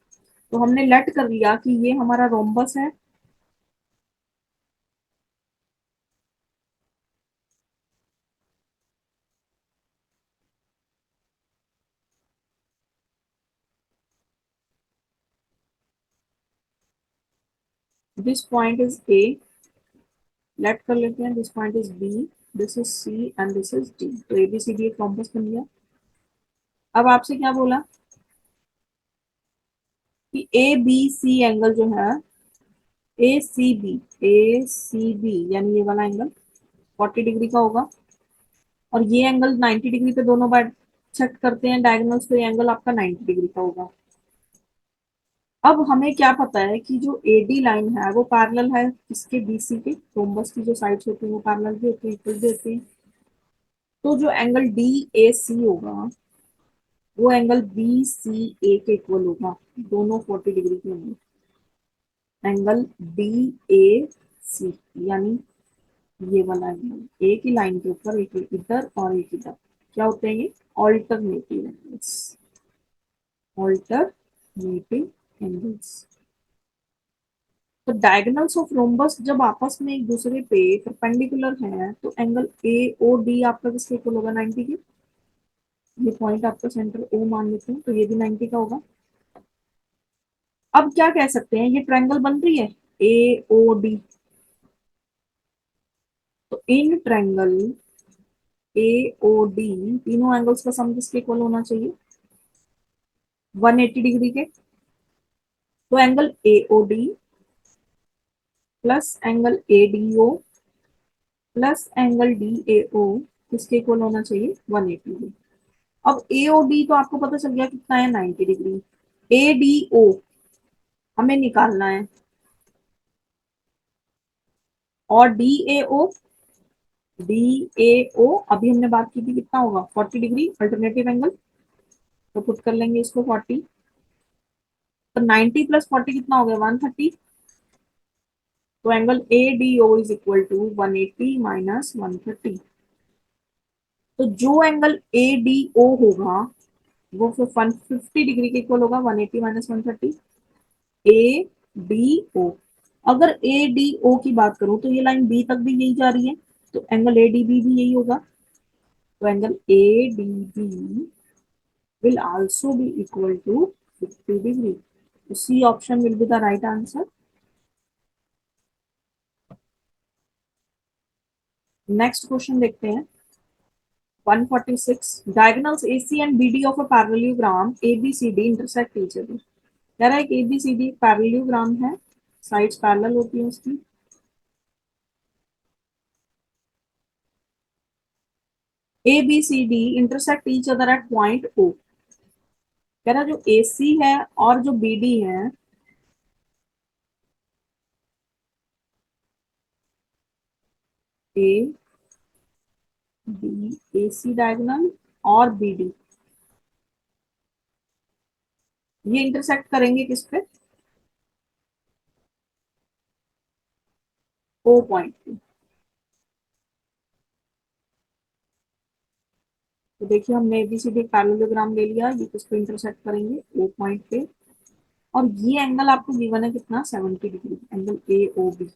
Speaker 1: तो हमने लेट कर लिया कि ये हमारा रोम्बस है। This point is A, let कर लेते हैं, this point is B, this is C and this is D. तो एबीसीडी एक रोम्बस बन गया। अब आपसे क्या बोला कि ए बी सी एंगल जो है, ए सी बी यानी ये वाला एंगल 40 डिग्री का होगा, और ये एंगल 90 डिग्री पे दोनों बार सेट करते हैं डायगोनल्स, तो ये एंगल आपका 90 डिग्री का होगा। अब हमें क्या पता है कि जो एडी लाइन है वो पैरेलल है इसके बीसी के, रोम्बस की जो साइड्स होती है वो पैरेलल भी होती है, इक्वल भी होती है। तो जो एंगल डी ए सी होगा वो एंगल बी सी ए के इक्वल होगा, दोनों 40 डिग्री के होंगे। एंगल डी ए सी यानी ये वाला एंगल, एक ही लाइन के ऊपर एक इधर और एक इधर, क्या होते हैं ये, ऑल्टरनेटिव एंगल्स, ऑल्टरनेटिव एंगल्स। तो डायगोनल्स ऑफ रोम्बस जब आपस में एक दूसरे पे परपेंडिकुलर है तो एंगल ए ओ डी आपका किसके इक्वल होगा, 90 के। ये पॉइंट आपका सेंटर ओ मान लेते हैं, तो ये भी 90 का होगा। अब क्या कह सकते हैं, ये ट्रायंगल बन रही है ए ओ डी, तो in triangle A O D तीनों एंगल्स का सम किसके इक्वल होना चाहिए, 180 डिग्री के। तो angle A O d plus angle A D o plus angle D a o किसके इक्वल होना चाहिए, 180 डिग्री। अब ए ओ डी तो आपको पता चल गया कितना है, 90 डिग्री। ए डी ओ हमें निकालना है, और D a O, D a ओ अभी हमने बात की थी कितना होगा, 40 डिग्री अल्टरनेटिव एंगल। तो पुट कर लेंगे इसको 40, तो 90 प्लस 40 कितना हो गया, 130। तो angle A D O is equal to 180 minus 130। तो जो एंगल ए डी ओ होगा वो फिर 150 डिग्री के इक्वल होगा, 180 माइनस 130, ए डी ओ। अगर ए डी ओ की बात करूं तो ये लाइन बी तक भी यही जा रही है, तो एंगल ए डी बी भी यही होगा। तो angle A D B will also be equal to 50 degree. So C option will be the right answer. Next question देखते हैं 146। Diagonals AC and BD of a parallelogram ABCD intersect each other। कह रहा है कि ABCD parallelogram है, sides parallel होती है उसकी। ABCD intersect each other at point O। कह रहा है जो AC है और जो BD है A B, A C diagonal और बी डी, ये इंटरसेक्ट करेंगे किस पे? ओ पॉइंट पे। तो देखिए हमने एबीसीडी पैरेललोग्राम ले लिया, ये किसको इंटरसेक्ट करेंगे? ओ पॉइंट पे। और ये एंगल आपको गिवन है कितना? 70 डिग्री, एंगल ए ओ बी।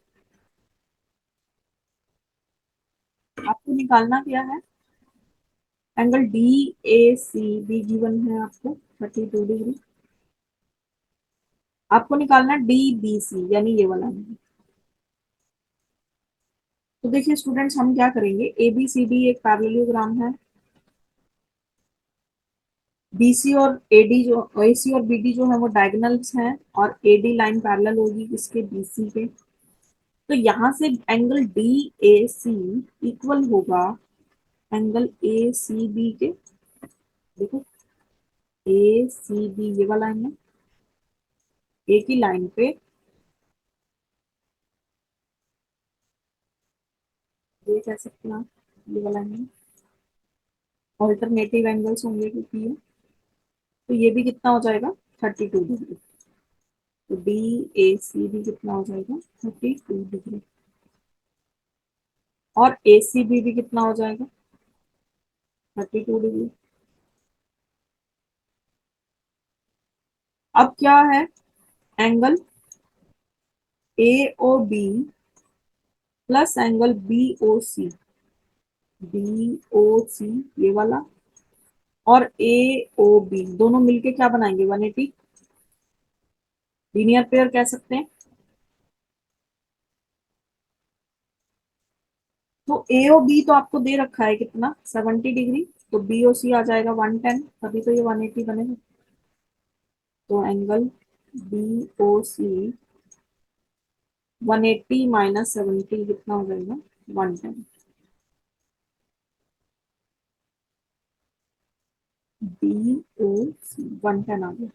Speaker 1: आपको निकालना क्या है? Angle D A C B given है आपको 32 डिग्री। आपको निकालना डी बी सी, यानी ये वाला एंगल। तो देखिए स्टूडेंट्स, हम क्या करेंगे, ए बी सी डी एक पैरेललोग्राम है। बीसी और एडी जो, एसी और बीडी जो है वो डायगोनल्स हैं, और एडी लाइन पैरेलल होगी इसके बीसी पे। तो यहाँ से angle D A C equal होगा एंगल ए सी बी के। देखो, ए सी बी ये वाला एंगल, ए की लाइन पे ये कह सकते हैं आप, ये वाला एंगल ऑल्टरनेटिव एंगल्स होंगे क्योंकि ये, तो ये भी कितना हो जाएगा? 32 डिग्री। तो डी ए सी भी कितना हो जाएगा? 32 डिग्री। और ए सी बी भी कितना हो जाएगा? 32 डिग्री। अब क्या है? एंगल ए O B plus angle B O C, B O C ये वाला, और ए ओ बी दोनों मिलके क्या बनाएंगे? 180, लीनियर पेयर कह सकते हैं। तो ए ओ बी तो आपको दे रखा है कितना? 70 डिग्री। तो बी ओ सी आ जाएगा 110, तभी तो ये 180 बनेगा। तो एंगल बी ओ सी 180 माइनस 70 कितना हो जाएगा? 110। बी ओ सी 110 आ गया।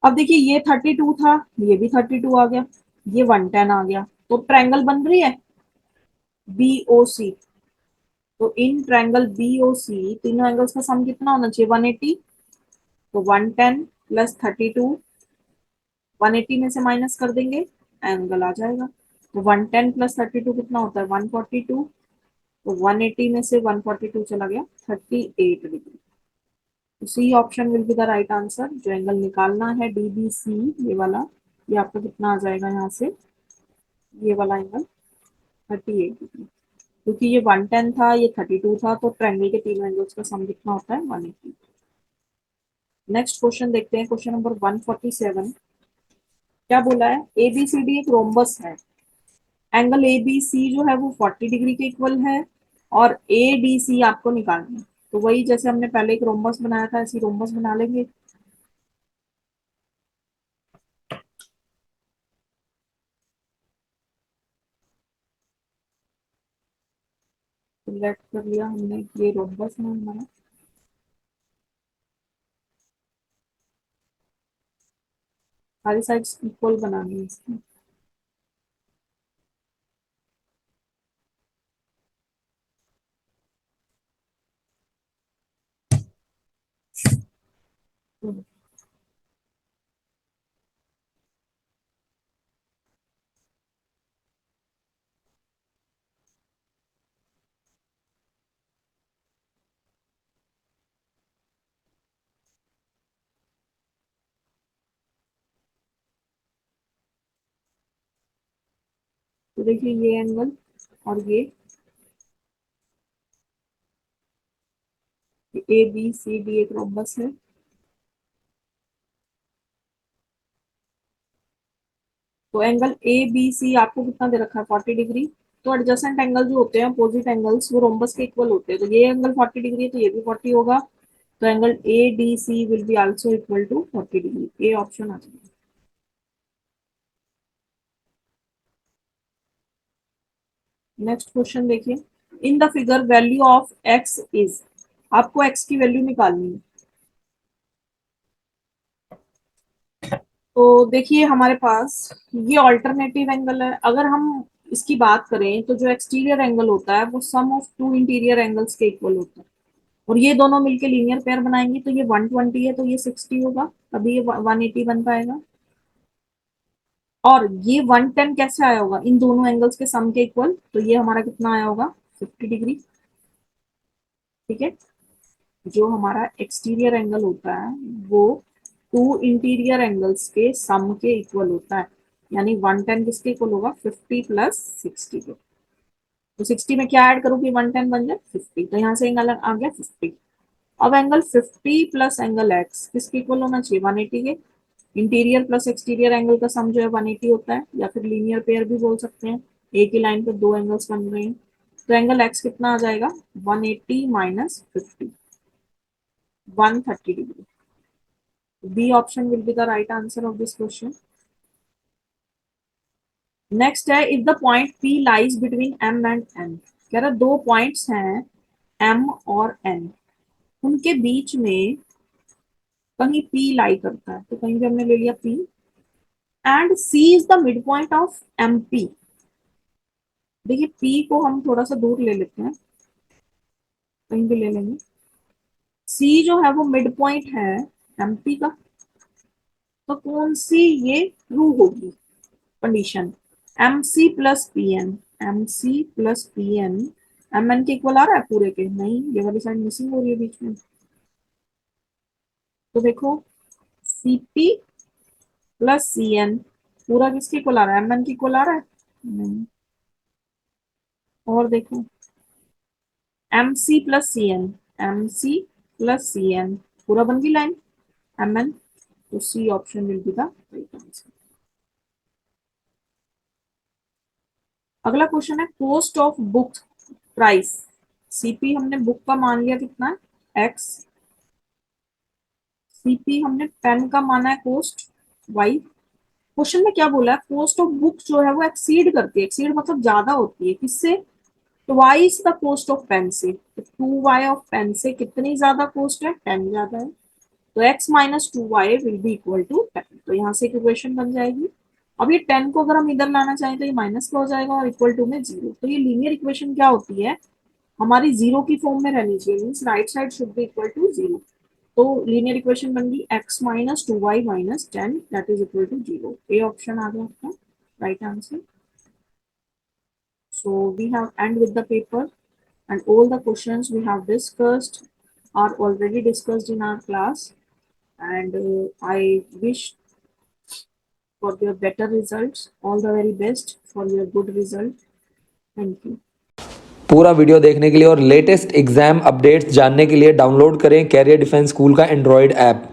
Speaker 1: अब देखिए ये 32 था, ये भी 32 आ गया, ये 110 आ गया, तो ट्रायंगल बन रही है बी ओ सी। तो इन ट्रायंगल बी ओ सी तीनों एंगल्स का सम कितना होना चाहिए? 180। तो 110 प्लस 32, 180 में से माइनस कर देंगे, एंगल आ जाएगा। तो 110 प्लस 32 कितना होता है? 142। तो 180 में से 142 चला गया, 38 डिग्री। तो C option will be the right answer. जो एंगल निकालना है डी बी सी ये वाला, ये आपका कितना आ जाएगा यहाँ से? ये वाला एंगल 38 डिग्री। क्योंकि ये 110 था, ये 32 था, तो ट्रायंगल के तीनों एंगल्स का सम कितना होता है? 180। नेक्स्ट क्वेश्चन देखते हैं, क्वेश्चन नंबर 147। क्या बोला है? ए बी सी डी एक रोम्बस है, एंगल ए बी सी जो है वो 40 डिग्री के इक्वल है, और ए डी सी आपको निकालना है। तो वही जैसे हमने पहले एक रोम्बस बनाया था, ऐसी रोम्बस बना लेंगे। सिलेक्ट कर लिया हमने, ये रोम्बस है हमारा। सारी साइड्स इक्वल बनानी है इसकी। तो देखिए ये एंगल और ये ए बी सी डी एक रोम्बस है। तो एंगल ए बी सी आपको कितना दे रखा है? 40 डिग्री। तो एडजेसेंट एंगल जो होते हैं, अपोजिट एंगल्स, वो रोम्बस के इक्वल होते हैं। तो ये एंगल 40 डिग्री है, तो ये भी 40 होगा। तो angle A D C will be also equal to 40 degree. A option आ जाएगा। नेक्स्ट क्वेश्चन देखिए, in the figure value of x is, आपको एक्स की वैल्यू निकालनी है। तो देखिए हमारे पास ये ऑल्टरनेटिव एंगल है। अगर हम इसकी बात करें तो जो एक्सटीरियर एंगल होता है वो सम ऑफ टू इंटीरियर एंगल्स के इक्वल होता है, और ये दोनों मिलके लीनियर पेयर बनाएंगे, तो ये 120 है तो ये 60 होगा, तभी ये 180 बन पाएगा। और ये 110 कैसे आया होगा, इन दोनों एंगल्स के सम के इक्वल, तो ये हमारा कितना आया होगा, 50 डिग्री। ठीक है, जो हमारा एक्सटीरियर एंगल होता है वो टू इंटीरियर एंगल्स के सम के इक्वल होता है, यानी 110 किसके इक्वल होगा, 50 प्लस 60 के। तो 60 में क्या ऐड करूँ कि 110 बन जाए 50, तो यहाँ से एंगल आ गया 50। अब एंगल 50 प्लस एंगल एक्स किसके इक्वल होना चाहिए, 180 के। इंटीरियर प्लस एक्सटीरियर एंगल का सम जो है 180 होता है, या फिर लीनियर पेयर भी बोल सकते हैं, एक ही लाइन पर दो एंगल्स बन रहे हैं। तो एंगल एक्स कितना आ जाएगा, 180 minus 50, 130 degree. B option will be the right answer of this question. Next है, if the point P lies between M and N. कह रहा दो पॉइंट्स हैं एम और एन, उनके बीच में कहीं पी लाई करता है, तो कहीं भी हमने ले लिया P, and C is the mid point of M P. देखिए पी को हम थोड़ा सा दूर ले लेते हैं, कहीं भी ले लेंगे। सी जो है वो मिड पॉइंट है एमपी का, तो कौन सी ये ट्रू होगी condition, M C plus P N, M C plus P N, M N के इक्वल आ रहा है पूरे के, नहीं ये वाली साइड मिसिंग हो रही है बीच में। तो देखो C P plus C N पूरा किसके इक्वल आ रहा है, एम एन के इक्वल आ रहा है, नहीं। और देखो M C plus C N, M C plus C N पूरा बन गई लाइन एम एन, तो C option will be the right answer. अगला क्वेश्चन है, cost of book price. CP हमने बुक का मान लिया कितना है एक्स, सीपी हमने पेन का माना है कॉस्ट वाई। क्वेश्चन में क्या बोला है, कॉस्ट ऑफ बुक जो है वो एक्सीड करती है, एक्सीड मतलब ज्यादा होती है किससे, twice the cost of pen से। तो 2y ऑफ पेन से कितनी ज्यादा कॉस्ट है, 10 ज्यादा है, तो x minus 2y will be equal to 10। तो यहाँ से इक्वेशन बन जाएगी। अब ये 10 को अगर हम इधर लाना चाहें तो ये माइनस का हो जाएगा और इक्वल टू में 0। तो ये लीनियर इक्वेशन क्या होती है, हमारी 0 की फॉर्म में रहनी चाहिए, means right side should be equal to 0। तो लीनियर इक्वेशन बन गई x minus 2y minus 10 that is equal to 0। A option आ गया आपका right answer. So we have end with the paper, and all the questions we have discussed are already discussed in our class, and I wish for your better results, all the very best for your good result. Thank you.
Speaker 2: पूरा video देखने के लिए और latest exam updates जानने के लिए download करें career defence school का एंड्रॉयड ऐप।